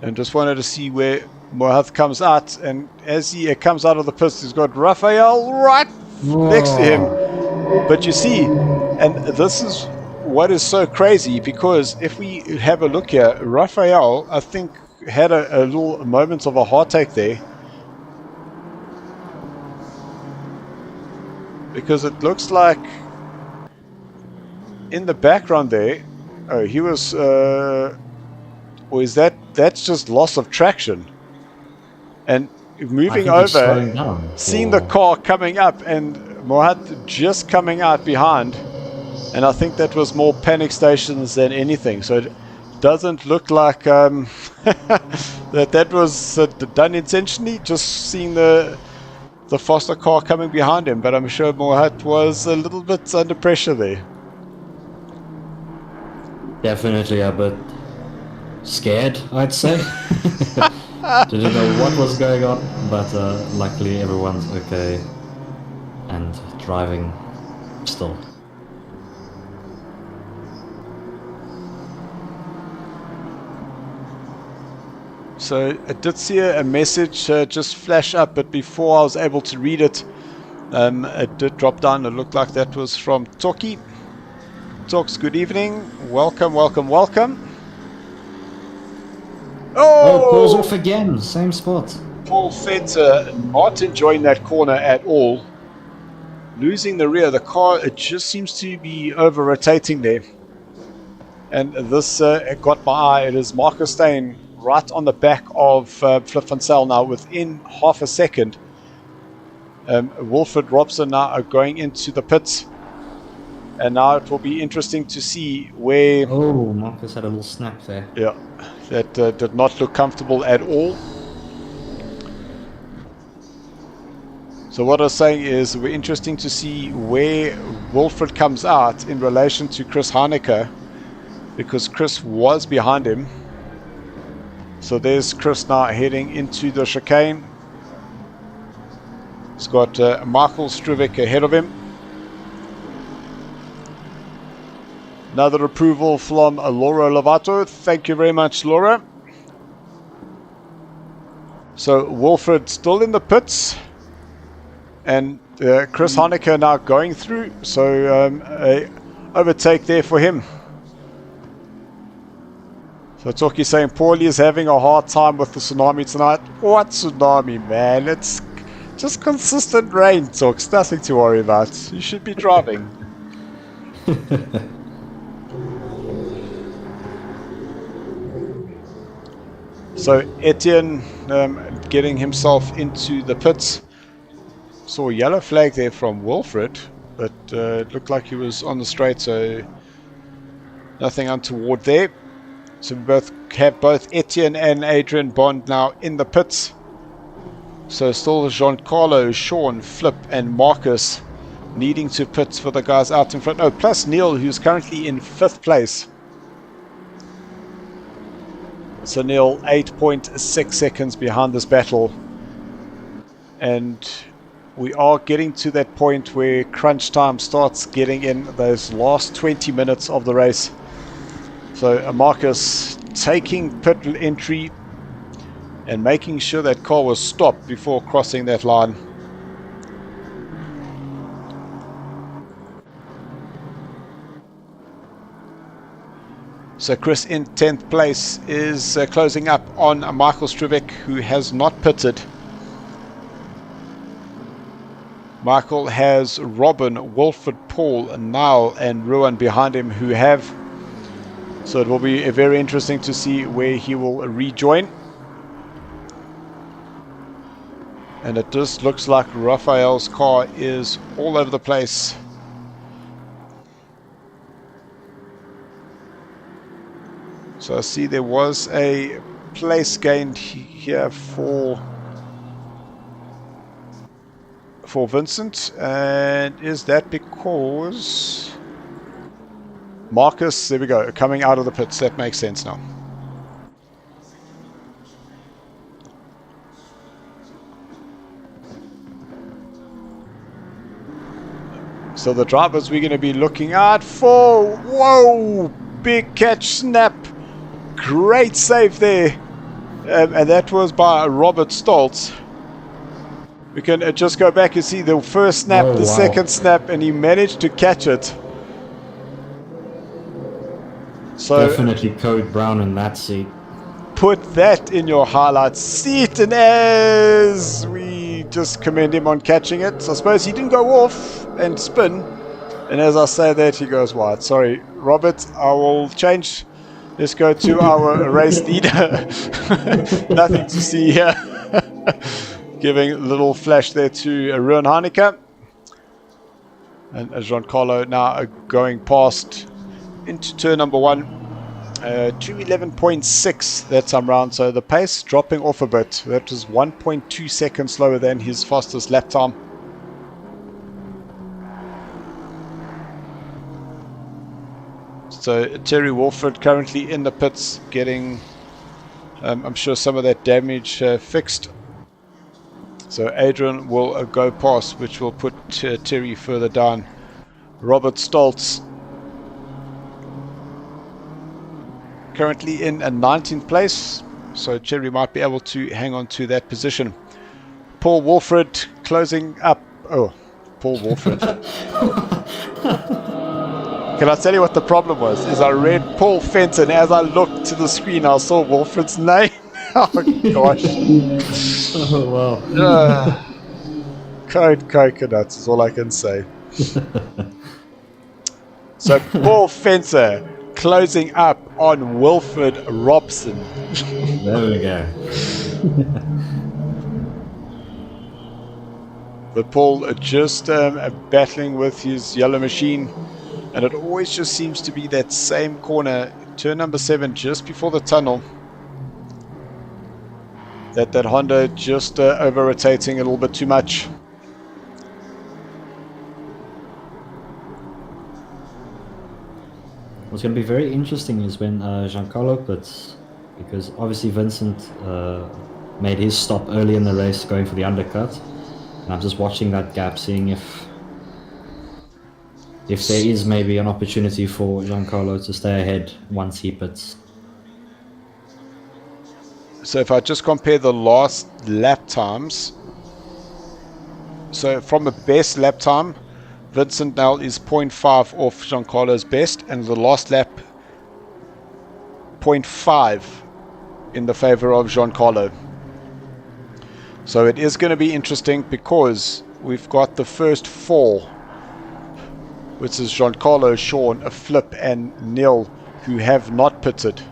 and just wanted to see where Mohath comes out. And as he comes out of the pits, he's got Raphael right next to him. But you see, and this is what is so crazy, because if we have a look here, Raphael, I think, had a little moment of a heart attack there. because it looks like in the background there, oh, he was, or is that's just loss of traction? And moving over, seeing the car coming up and Mohat just coming out behind, and I think that was more panic stations than anything. So it doesn't look like that was done intentionally, just seeing the faster car coming behind him, but I'm sure Mohat was a little bit under pressure there. Definitely a bit scared, I'd say. Didn't know what was going on, but luckily everyone's okay and driving still. So I did see a message just flash up, but before I was able to read it, it did drop down. It looked like that was from Toki. Talks, good evening. Welcome, welcome, welcome. Oh, pulls off again, same spot. Paul Fenter not enjoying that corner at all. Losing the rear. The car, it just seems to be over-rotating there. And this got my eye. It is Marcus Steyn right on the back of Flip van Zyl now within half a second. Wilfred Robson now are going into the pits. And now it will be interesting to see where... Oh, Marcus had a little snap there. Yeah, that did not look comfortable at all. So what I was saying is we're interesting to see where Wilfred comes out in relation to Chris Heineke, because Chris was behind him. So there's Chris now heading into the chicane. He's got Michael Struwik ahead of him. Another approval from Laura Lovato. Thank you very much, Laura. So Wilfred still in the pits. And Chris Heineke now going through. So a overtake there for him. So Toki saying Paulie is having a hard time with the tsunami tonight. What tsunami, man? It's just consistent rain, Talks. Nothing to worry about. You should be driving. So Etienne getting himself into the pits. Saw a yellow flag there from Wilfred, but it looked like he was on the straight, so nothing untoward there. So we have both Etienne and Adrian Bond now in the pits. So still Giancarlo, Sean, Flip and Marcus needing to pit for the guys out in front. Oh, plus Neil, who's currently in 5th place. So Neil 8.6 seconds behind this battle. And we are getting to that point where crunch time starts getting in those last 20 minutes of the race. So Marcus taking pit entry and making sure that car was stopped before crossing that line. So Chris in 10th place is closing up on Michael Struwik, who has not pitted. Michael has Robin, Wilfred, Paul, Niall and Ruan behind him who have. So it will be very interesting to see where he will rejoin. And it just looks like Raphael's car is all over the place. So I see there was a place gained here for Vincent, and is that because Marcus, there we go, coming out of the pits. That makes sense now. So the drivers we're going to be looking out for, whoa, big catch, snap, great save there, and that was by Robert Stoltz. We can just go back and see the first snap, second snap, and he managed to catch it. So definitely Code Brown in that seat. Put that in your highlights. See it, and as we just commend him on catching it. So I suppose he didn't go off and spin. And as I say that, he goes wide. Sorry, Robert, I will change. Let's go to our race leader. Nothing to see here. Giving a little flash there to Ruan Heineke. And Giancarlo now going past into turn number 1. 2:11.6 that time round, so the pace dropping off a bit. That was 1.2 seconds slower than his fastest lap time. So Terry Wolford currently in the pits getting, I'm sure, some of that damage fixed. So Adrian will go past, which will put Terry further down. Robert Stoltz currently in a 19th place, so Cherry might be able to hang on to that position. Paul Wolford closing up. Oh, Paul Wolford. Can I tell you what the problem was? Is I read Paul Fenton. As I looked to the screen, I saw Wolford's name. Oh gosh. Oh wow. Code coconuts is all I can say. So Paul Fencer closing up on Wilfred Robson. There we go. But Paul just battling with his yellow machine, and it always just seems to be that same corner, turn number 7, just before the tunnel, that Honda just over rotating a little bit too much. What's going to be very interesting is when Giancarlo pits, because obviously Vincent made his stop early in the race going for the undercut, and I'm just watching that gap, seeing if there is maybe an opportunity for Giancarlo to stay ahead once he pits. So if I just compare the last lap times, so from the best lap time, Vincent now is 0.5 off Giancarlo's best, and the last lap 0.5 in the favor of Giancarlo. So it is going to be interesting because we've got the first 4, which is Giancarlo, Sean, a Flip, and Neil, who have not pitted.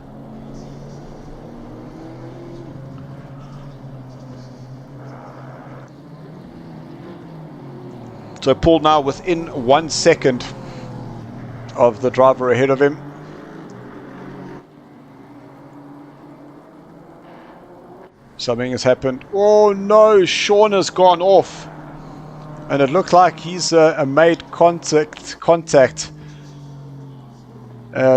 So Paul now within 1 second of the driver ahead of him. Something has happened. Oh no, Sean has gone off. And it looked like he's made contact.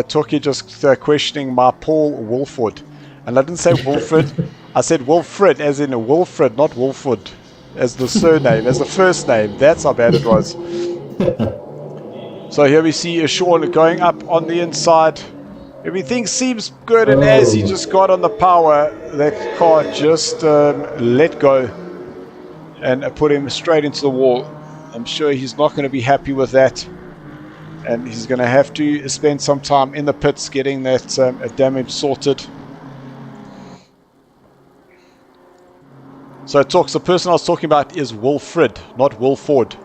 Toki just questioning my Paul Wolford. And I didn't say Wolford, I said Wilfred, as in a Wilfred, not Wolford. As the surname, as the first name. That's how bad it was. So here we see Sean going up on the inside. Everything seems good, and as he just got on the power, that car just let go and put him straight into the wall. I'm sure he's not going to be happy with that, and he's going to have to spend some time in the pits getting that damage sorted. So the person I was talking about is Wilfred, not Wilford.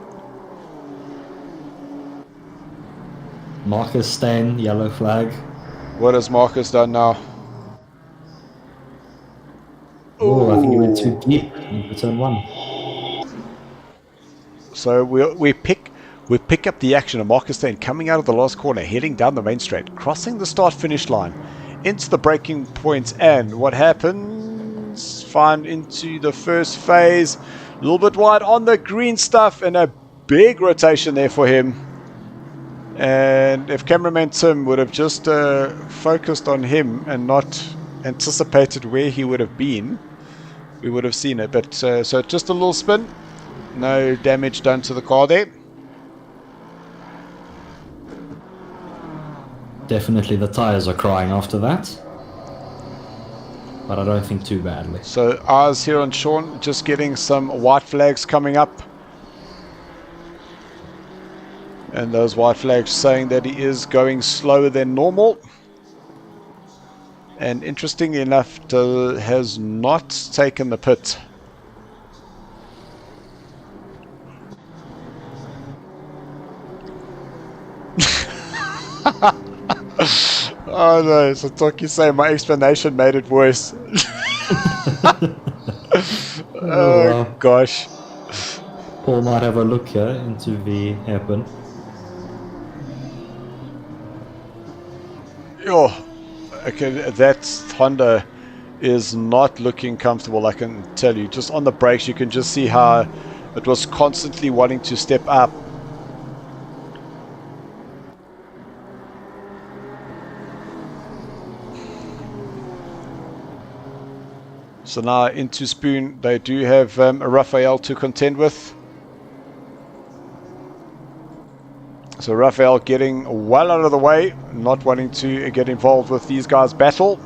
Marcus Stain, yellow flag. What has Marcus done now? Oh, I think he went too deep into turn 1. So we pick up the action of Marcus Stain coming out of the last corner, heading down the main straight, crossing the start-finish line, into the braking points, and what happens? Fine into the first phase, a little bit wide on the green stuff, and a big rotation there for him. And if cameraman Tim would have just focused on him and not anticipated where he would have been, we would have seen it. But so just a little spin, no damage done to the car there. Definitely the tires are crying after that, but I don't think too badly. So eyes here on Sean, just getting some white flags coming up. And those white flags saying that he is going slower than normal. And interestingly enough, has not taken the pit. Oh no, so Toki saying my explanation made it worse. Oh wow. gosh. Paul might have a look here into the hairpin. Oh, okay, that Honda is not looking comfortable, I can tell you. Just on the brakes, you can just see how it was constantly wanting to step up. So now into Spoon, they do have Raphael to contend with. So Raphael getting well out of the way, not wanting to get involved with these guys' battle.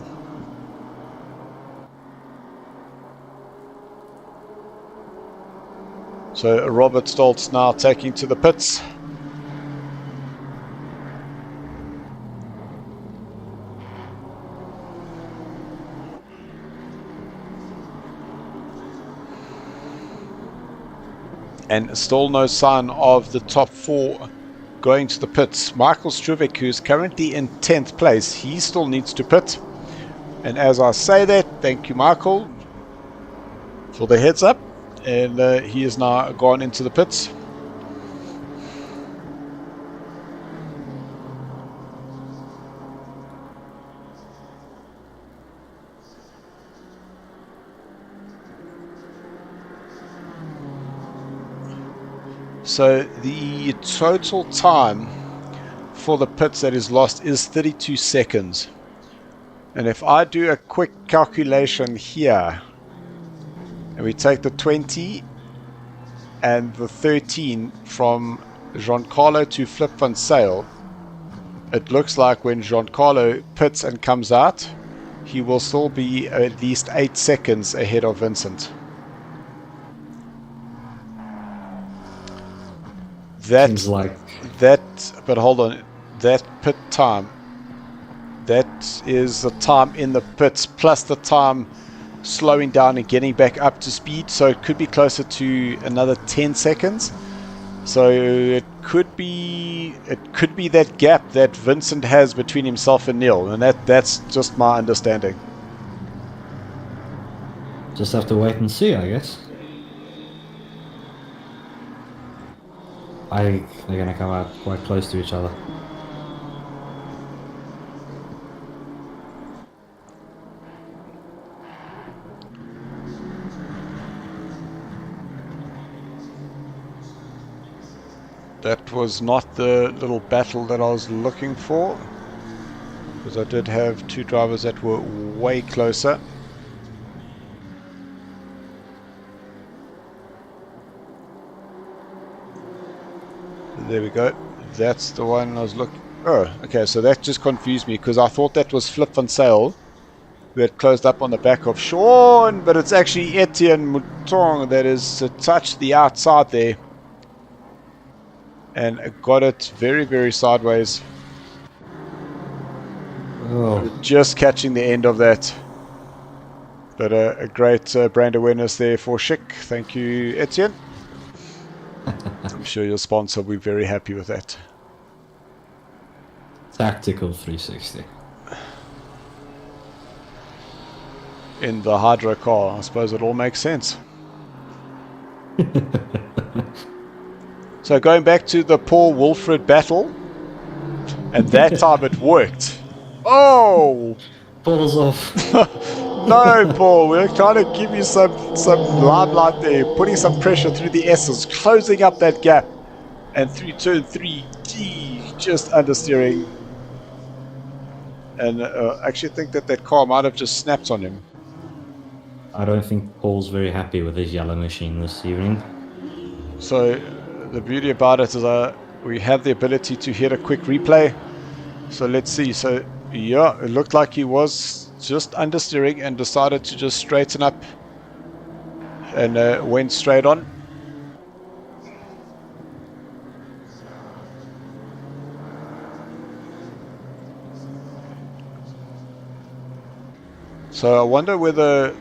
So Robert Stoltz now taking to the pits. And still no sign of the top four going to the pits. Michael Struvic, who's currently in 10th place, he still needs to pit. And as I say that, thank you, Michael, for the heads up. And he has now gone into the pits. So the total time for the pits that is lost is 32 seconds. And if I do a quick calculation here, and we take the 20 and the 13 from Giancarlo to Flip Van Sale, it looks like when Giancarlo pits and comes out, he will still be at least 8 seconds ahead of Vincent. That, Seems like that, but hold on, that pit time, that is the time in the pits plus the time slowing down and getting back up to speed, so it could be closer to another 10 seconds. So it could be that gap that Vincent has between himself and Neil, and that's just my understanding. just have to wait and see, I guess. I think they're going to come out quite close to each other. That was not the little battle that I was looking for, because I did have two drivers that were way closer. There we go. That's the one I was looking. Oh, okay. So that just confused me, because I thought that was Flip Van Sale, who had closed up on the back of Sean, but it's actually Etienne Mouton that has touched the outside there and got it very, very sideways. Oh, Just catching the end of that. But a great brand awareness there for Schick. Thank you, Etienne. I'm sure your sponsor will be very happy with that. tactical 360. In the Hydro car, I suppose it all makes sense. So going back to the Paul Wilfred battle, and that time it worked. Oh! Pulls off. No, Paul, we're trying to give you some limelight there, putting some pressure through the S's, closing up that gap. And through turn 3, gee, just understeering. And I actually think that car might have just snapped on him. I don't think Paul's very happy with his yellow machine this evening. So the beauty about it is we have the ability to hit a quick replay. So let's see. So yeah, it looked like he was just understeering and decided to just straighten up and went straight on. So I wonder whether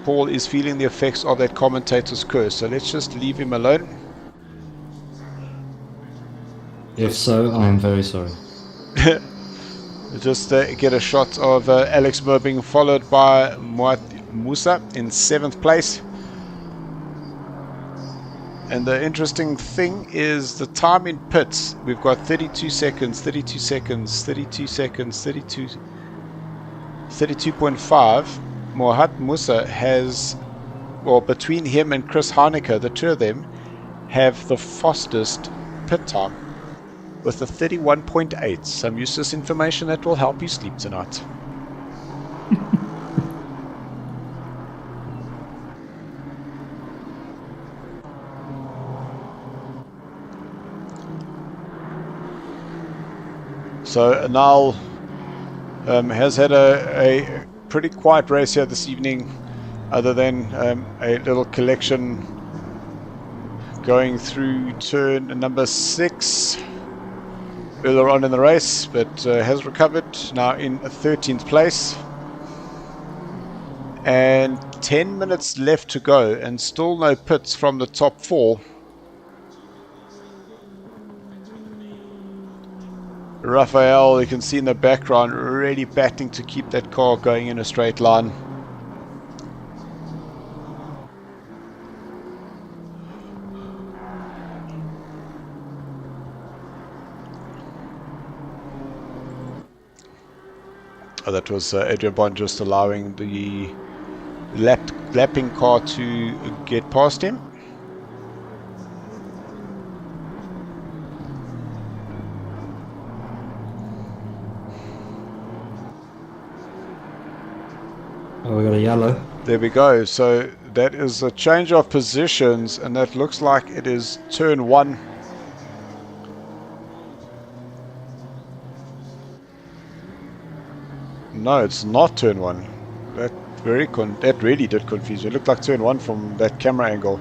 Paul is feeling the effects of that commentator's curse. So let's just leave him alone. If so, I'm very sorry. Just get a shot of Alex Moore being followed by Muat Musa in 7th place. And the interesting thing is the time in pits. We've got 32 seconds, 32 seconds, 32 seconds, 32.5. Mohat Musa has, well, between him and Chris Heineke, the two of them have the fastest pit time with a 31.8. Some useless information that will help you sleep tonight. So Nal has had a pretty quiet race here this evening, other than a little collection going through turn number 6 earlier on in the race, but has recovered, now in 13th place. And 10 minutes left to go, and still no pits from the top 4. Raphael, you can see in the background, really batting to keep that car going in a straight line. Oh, that was Adrian Bond just allowing the lapping car to get past him. Oh, we got a yellow. There we go. So that is a change of positions, and that looks like it is turn 1. No, it's not turn 1. That really did confuse me. It looked like turn 1 from that camera angle.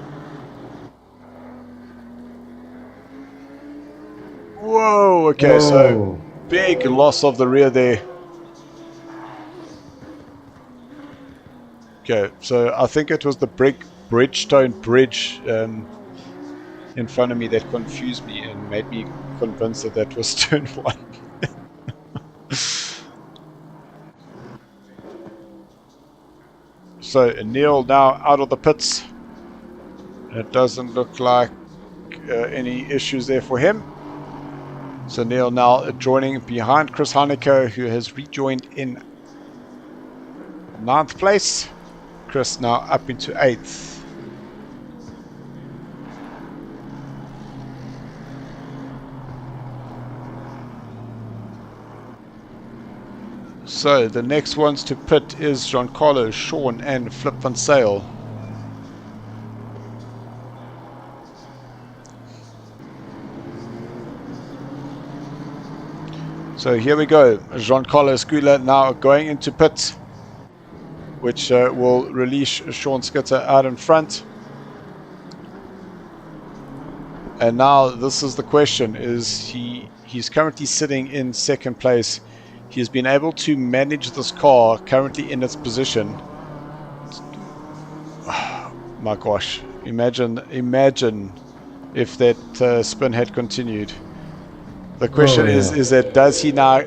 Whoa, okay, so big loss of the rear there. Okay, so I think it was the Bridgestone bridge in front of me that confused me and made me convinced that that was turn 1. So Neil now out of the pits. It doesn't look like any issues there for him. So Neil now joining behind Chris Heineke, who has rejoined in 9th place. Chris now up into 8th. So the next ones to pit is Giancarlo, Sean and Flip van Sale. So here we go. Giancarlo Schuyler now going into pit, which will release Sean Skitter out in front. And now this is the question, is he's currently sitting in 2nd place. He's been able to manage this car currently in its position. Oh, my gosh, imagine if that spin had continued. The question is that does he now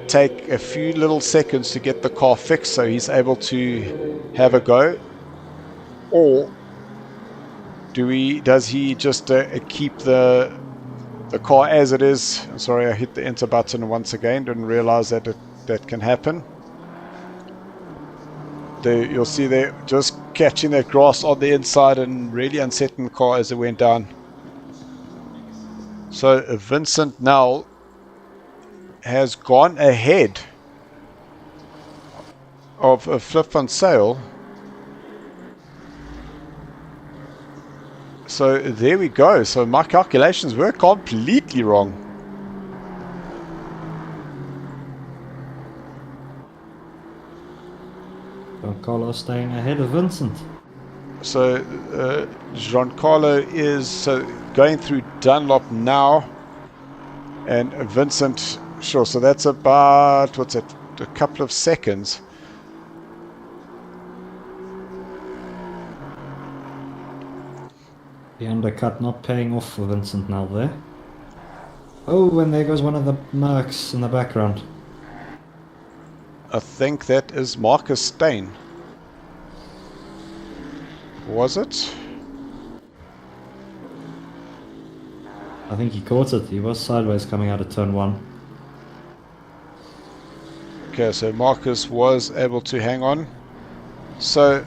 take a few little seconds to get the car fixed so he's able to have a go, or does he just keep the car as it is? Sorry, I hit the enter button once again. Didn't realize that that can happen. There, you'll see there just catching that grass on the inside and really unsettling the car as it went down. So Vincent now has gone ahead of Flip van Sale. So there we go. So my calculations were completely wrong. Giancarlo staying ahead of Vincent. So Giancarlo is going through Dunlop now, and Vincent, sure, so that's about, what's it, a couple of seconds. The undercut not paying off for Vincent now there. Oh, and there goes one of the Mercs in the background. I think that is Marcus Stain. Was it? I think he caught it. He was sideways coming out of turn 1. Okay, so Marcus was able to hang on. So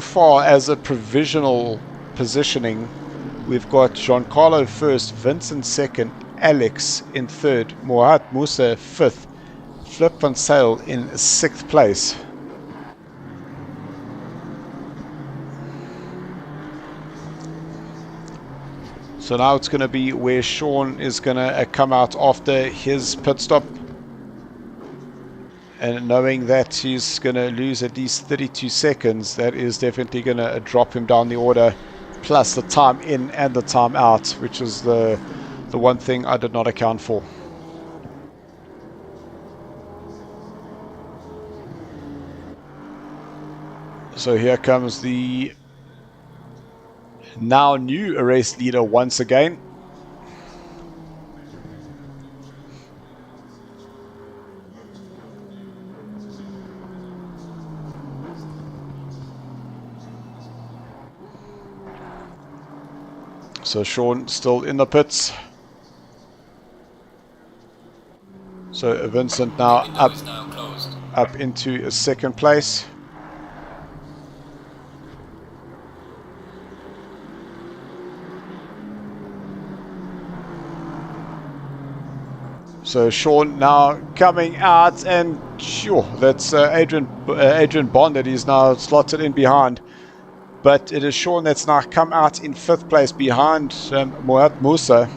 far as a provisional positioning, we've got Giancarlo first, Vincent second, Alex in third, Mohat Musa fifth, Flip van Sale in 6th place. So now it's going to be where Sean is going to come out after his pit stop. And knowing that he's going to lose at least 32 seconds, that is definitely going to drop him down the order. Plus the time in and the time out, which is the one thing I did not account for. So here comes the now new race leader once again. So Sean still in the pits. So Vincent now up into 2nd place. So Sean now coming out, and sure, that's Adrian Bond that he's now slotted in behind. But it is Sean that's now come out in 5th place behind Mohat Musa.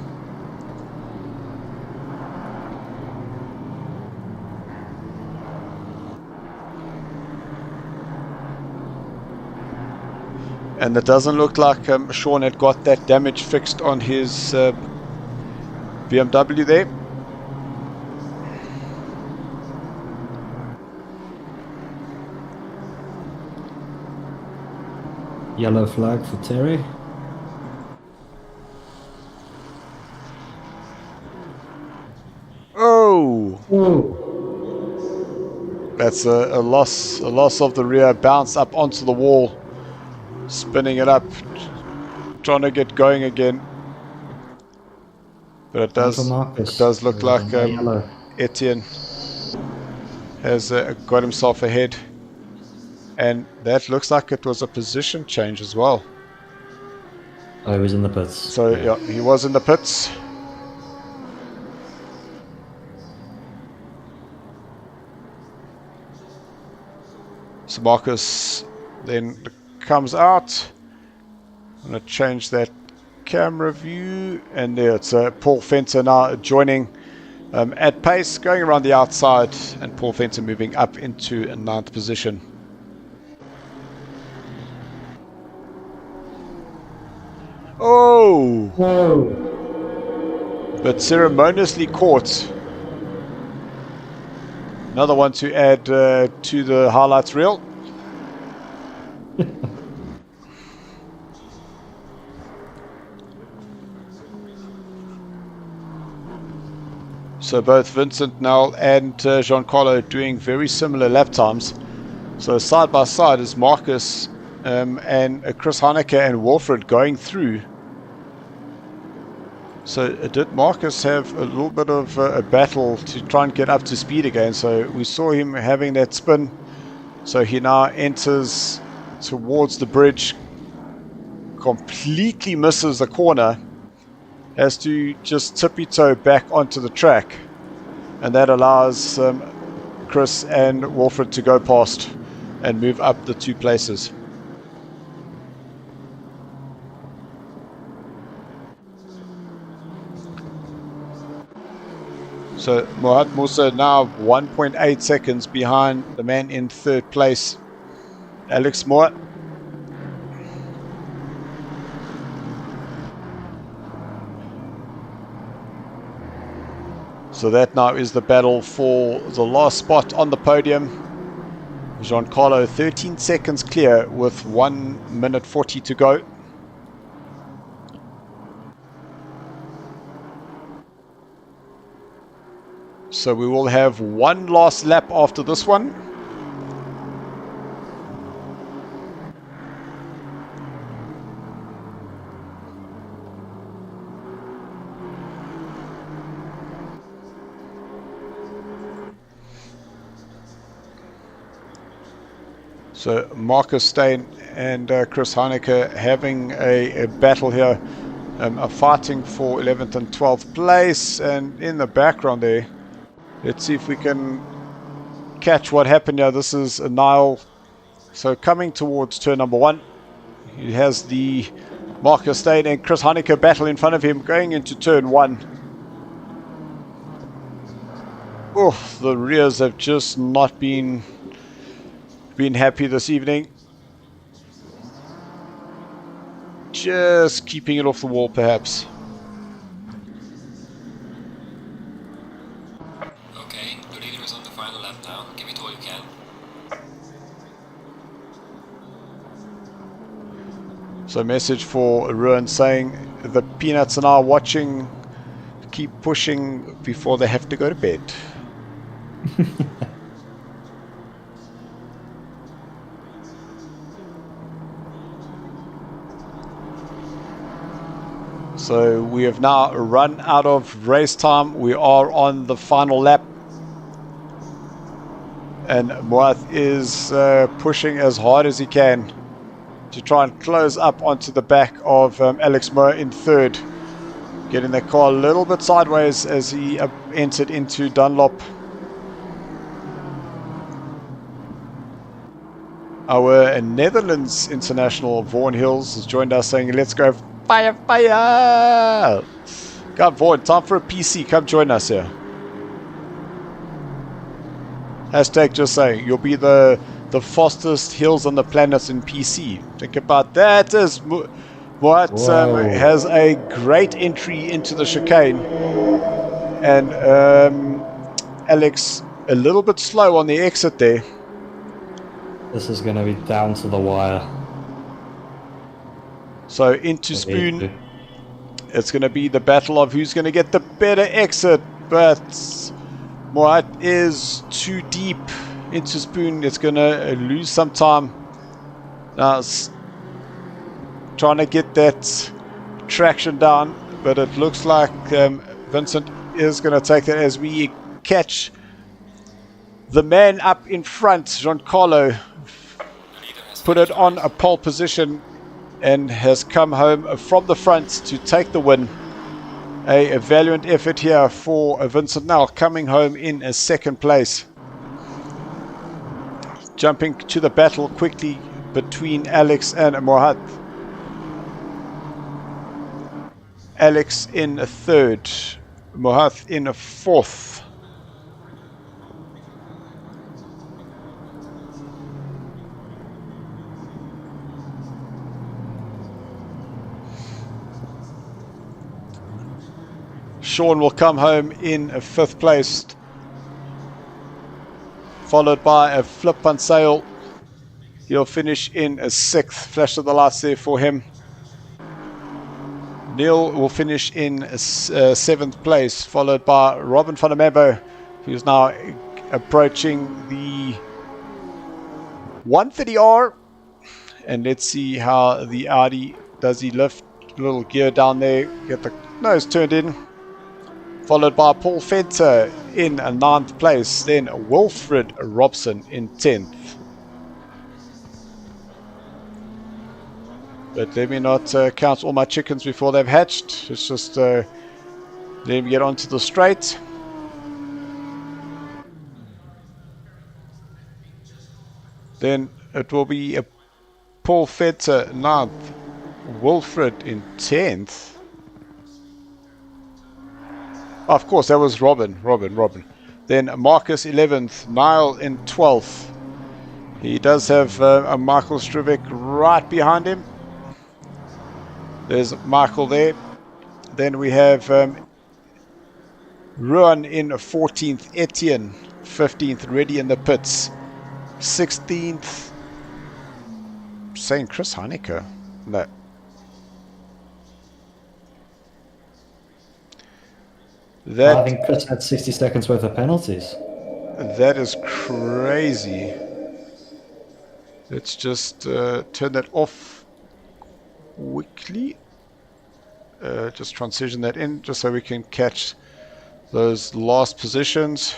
And it doesn't look like Sean had got that damage fixed on his BMW there. Yellow flag for Terry. Oh! Whoa. That's a loss of the rear. Bounce up onto the wall, spinning it up, trying to get going again. But it does look like Etienne has got himself ahead. And that looks like it was a position change as well. Oh, he was in the pits. So yeah, he was in the pits. So Marcus then comes out. I'm going to change that camera view. And there it's Paul Fenter now joining at pace, going around the outside. And Paul Fenter moving up into a 9th position. Oh! Whoa. But ceremoniously caught. Another one to add to the highlights reel. So both Vincent Null and Giancarlo doing very similar lap times. So side by side is Marcus and Chris Haneke and Wilfred going through. So did Marcus have a little bit of a battle to try and get up to speed again? So we saw him having that spin. So he now enters towards the bridge, completely misses the corner, has to just tippy-toe back onto the track, and that allows Chris and Wilfred to go past and move up the 2 places. So Mohat Musa now 1.8 seconds behind the man in 3rd place, Alex Moore. So that now is the battle for the last spot on the podium. Giancarlo 13 seconds clear with 1 minute 40 to go. So we will have one last lap after this one. So Marcus Steyn and Chris Heineke having a battle here, are fighting for 11th and 12th place, and in the background there, let's see if we can catch what happened here. This is Niall, so coming towards turn number 1. He has the Marcus Steyn and Chris Heineke battle in front of him going into turn 1. Oh, the rears have just not been happy this evening. Just keeping it off the wall, perhaps. Okay, the leader is on the final lap now. Give it all you can. So message for Ruin saying the Peanuts are now watching. Keep pushing before they have to go to bed. So we have now run out of race time. We are on the final lap. And Moath is pushing as hard as he can to try and close up onto the back of Alex Moore in third. Getting the car a little bit sideways as he entered into Dunlop. Our Netherlands international, Vaughan Hills, has joined us saying, let's go fire, fire! Come Vaughan, time for a PC, come join us here. Hashtag just saying, you'll be the fastest hills on the planet in PC. Think about that as what has a great entry into the chicane. And Alex a little bit slow on the exit there. This is going to be down to the wire. So into Spoon, it's going to be the battle of who's going to get the better exit, but Moat is too deep into Spoon. It's going to lose some time. Now it's trying to get that traction down, but it looks like Vincent is going to take that as we catch the man up in front, Giancarlo, put it on a pole position and has come home from the front to take the win. A valiant effort here for Vincent now, coming home in a second place. Jumping to the battle quickly between Alex and Mohat. Alex in a third, Mohat in a fourth. Sean will come home in a fifth place, followed by a Flip on Sale. He'll finish in a sixth. Flash of the lights there for him. Neil will finish in seventh place, followed by Robin van der Mambo, who's now approaching the 130R. And let's see how the Audi, does he lift a little gear down there, get the nose turned in. Followed by Paul Fenter in a 9th place, then Wilfred Robson in 10th. But let me not count all my chickens before they've hatched. It's just let me get onto the straight. Then it will be a Paul Fenter 9th, Wilfred in 10th. Of course, that was Robin. Then Marcus 11th, Niall in 12th. He does have a Michael Strivik right behind him. There's Michael there. Then we have Ruan in 14th, Etienne 15th, ready in the pits. 16th, saying Chris Heineke. No. That I think Chris had 60 seconds worth of penalties. That is crazy. Let's just turn that off quickly. Just transition that in just so we can catch those last positions.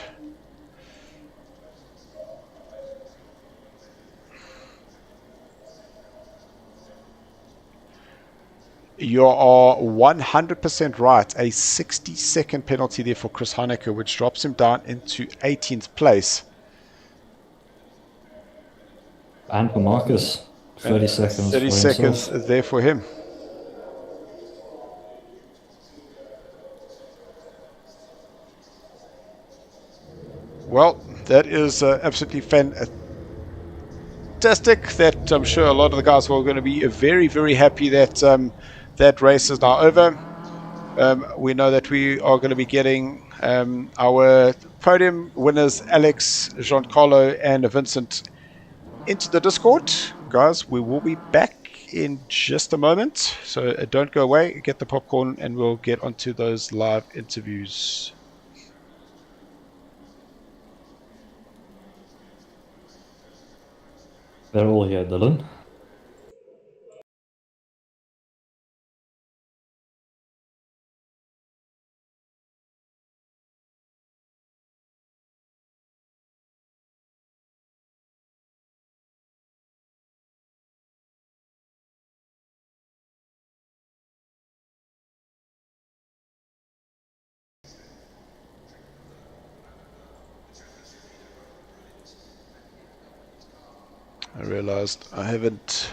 You are 100% right. A 60-second penalty there for Chris Heinecker, which drops him down into 18th place. And for Marcus, 30 seconds 30 for seconds himself. there for him. Well, that is absolutely fantastic. That I'm sure a lot of the guys are going to be very, very happy that that race is now over. We know that we are going to be getting our podium winners, Alex, Giancarlo, and Vincent, into the Discord. Guys, we will be back in just a moment. So don't go away, get the popcorn, and we'll get onto those live interviews. They're all here, Dylan. I realized I haven't...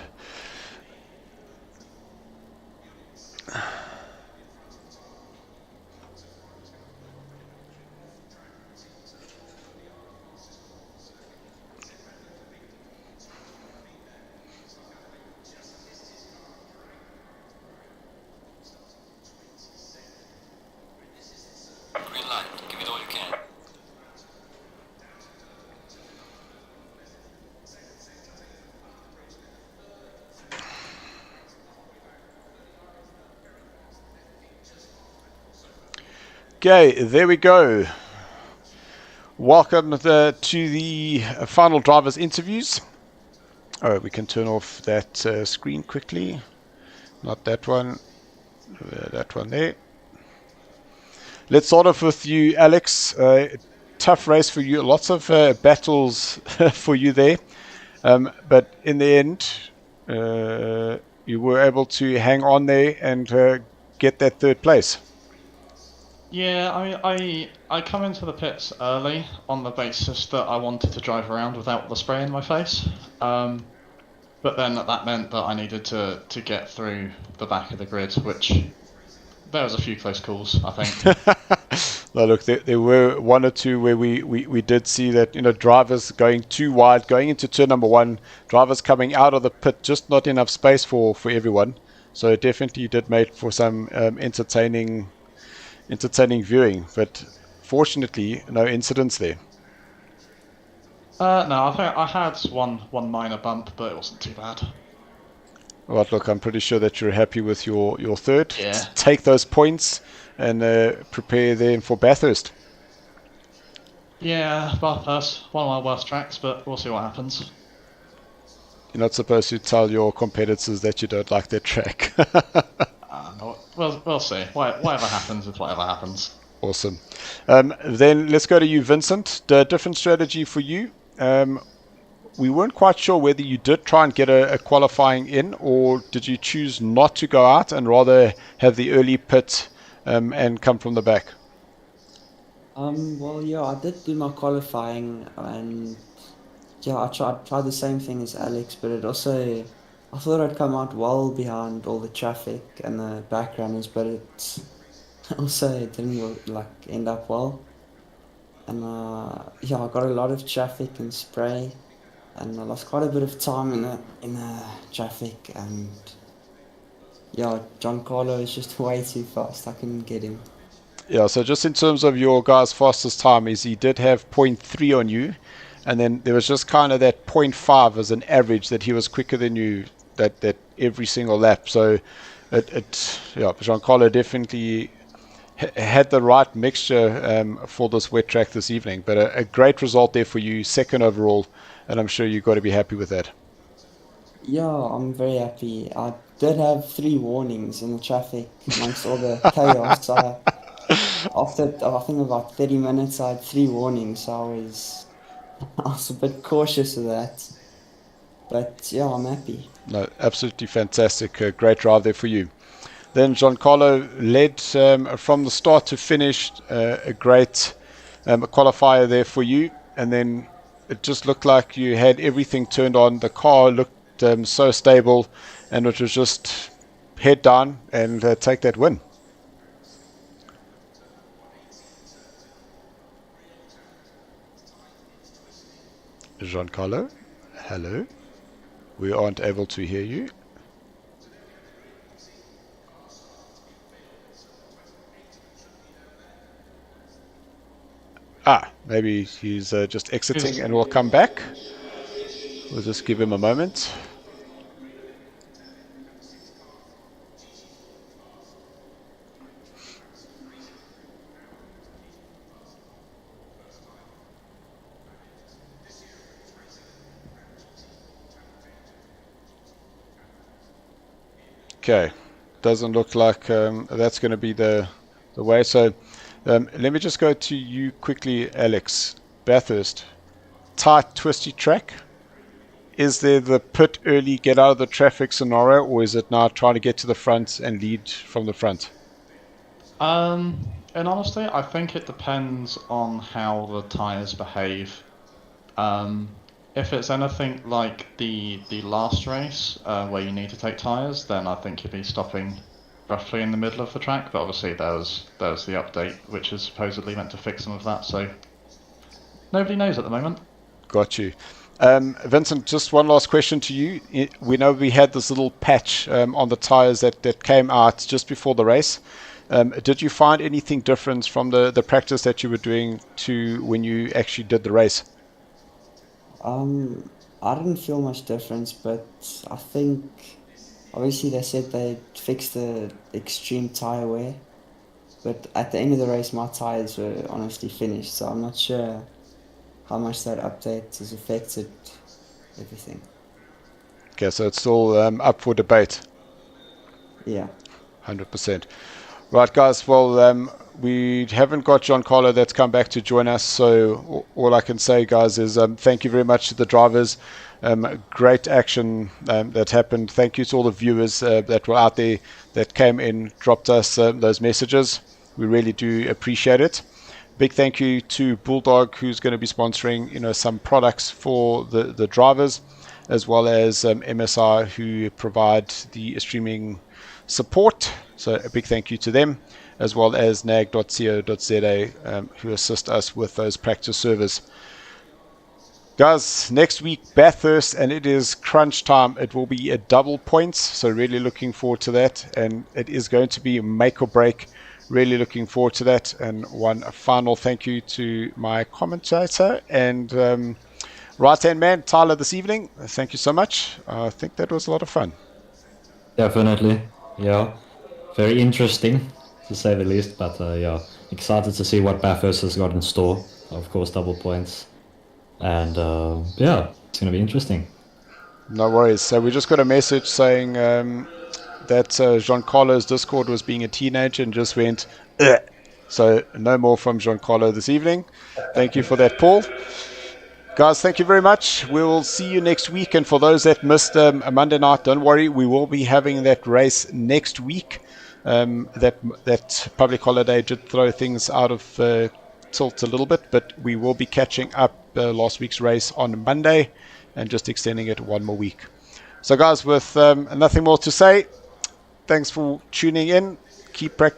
Green light, give it all you can. Okay, there we go. Welcome to the final drivers interviews. Oh, we can turn off that screen quickly. Not that one. That one there. Let's start off with you, Alex. Tough race for you. Lots of battles for you there. But in the end, you were able to hang on there and get that third place. Yeah, I come into the pits early on the basis that I wanted to drive around without the spray in my face. But then that meant that I needed to get through the back of the grid, which there was a few close calls, I think. No, look, there were one or two where we did see that, you know, drivers going too wide, going into turn number one, drivers coming out of the pit, just not enough space for everyone. So it definitely did make for some entertaining viewing, but fortunately no incidents there. No, I think I had one minor bump, but it wasn't too bad. Right, look, I'm pretty sure that you're happy with your third. Yeah. Take those points and prepare then for Bathurst. Yeah, Bathurst, one of my worst tracks, but we'll see what happens. You're not supposed to tell your competitors that you don't like their track. We'll see. Whatever happens is whatever happens. Awesome. Then let's go to you, Vincent. The different strategy for you. We weren't quite sure whether you did try and get a qualifying in, or did you choose not to go out and rather have the early pit and come from the back? Well, yeah, I did do my qualifying, and yeah, I tried the same thing as Alex, but it also, I thought I'd come out well behind all the traffic and the backgrounders, but it also didn't like end up well. And yeah, I got a lot of traffic and spray, and I lost quite a bit of time in the traffic, and yeah, Giancarlo is just way too fast. I couldn't get him. Yeah, so just in terms of your guy's fastest time, is he did have 0.3 on you, and then there was just kind of that 0.5 as an average that he was quicker than you that every single lap. So yeah, Giancarlo definitely had the right mixture for this wet track this evening. But a great result there for you, second overall, and I'm sure you've got to be happy with that. Yeah, I'm very happy. I did have 3 warnings in the traffic amongst all the chaos. After I think about 30 minutes, I had 3 warnings. So I was a bit cautious of that. But yeah, I'm happy. No, absolutely fantastic. Great drive there for you. Then Giancarlo led from the start to finish. A great qualifier there for you. And then it just looked like you had everything turned on. The car looked so stable, and it was just head down and take that win. Giancarlo, hello. We aren't able to hear you. Maybe he's just exiting and will come back. We'll just give him a moment. Okay, doesn't look like that's going to be the way. So let me just go to you quickly, Alex. Bathurst, tight, twisty track. Is there the pit early, get out of the traffic scenario, or is it now trying to get to the front and lead from the front? And honestly, I think it depends on how the tyres behave. If it's anything like the last race, where you need to take tyres, then I think you'd be stopping roughly in the middle of the track. But obviously there's the update, which is supposedly meant to fix some of that, so nobody knows at the moment. Got you. Vincent, just one last question to you. We know we had this little patch on the tyres that came out just before the race. Did you find anything different from the practice that you were doing to when you actually did the race? I didn't feel much difference, but I think obviously they said they fixed the extreme tyre wear, but at the end of the race my tyres were honestly finished, so I'm not sure how much that update has affected everything. Okay, so it's still up for debate. Yeah. 100%. Right, guys, well, we haven't got Giancarlo that's come back to join us, so all I can say, guys, is thank you very much to the drivers. Great action that happened. Thank you to all the viewers that were out there that came in, dropped us those messages. We really do appreciate it. Big thank you to Bulldog, who's going to be sponsoring, some products for the drivers, as well as MSI, who provide the streaming support. So a big thank you to them, as well as nag.co.za, who assist us with those practice servers. Guys, next week Bathurst, and it is crunch time. It will be a double points, so really looking forward to that, and it is going to be make or break. Really looking forward to that. And one final thank you to my commentator and right hand man Tyler this evening. Thank you so much. I think that was a lot of fun. Definitely, yeah. Very interesting, to say the least, but yeah, excited to see what Bathurst has got in store. Of course, double points. And yeah, it's going to be interesting. No worries. So we just got a message saying that Giancarlo's Discord was being a teenager and just went, ugh. So no more from Giancarlo this evening. Thank you for that, Paul. Guys, thank you very much. We will see you next week. And for those that missed a Monday night, don't worry. We will be having that race next week. That public holiday did throw things out of tilt a little bit, but we will be catching up last week's race on Monday and just extending it one more week. So guys, with nothing more to say, thanks for tuning in. Keep practicing.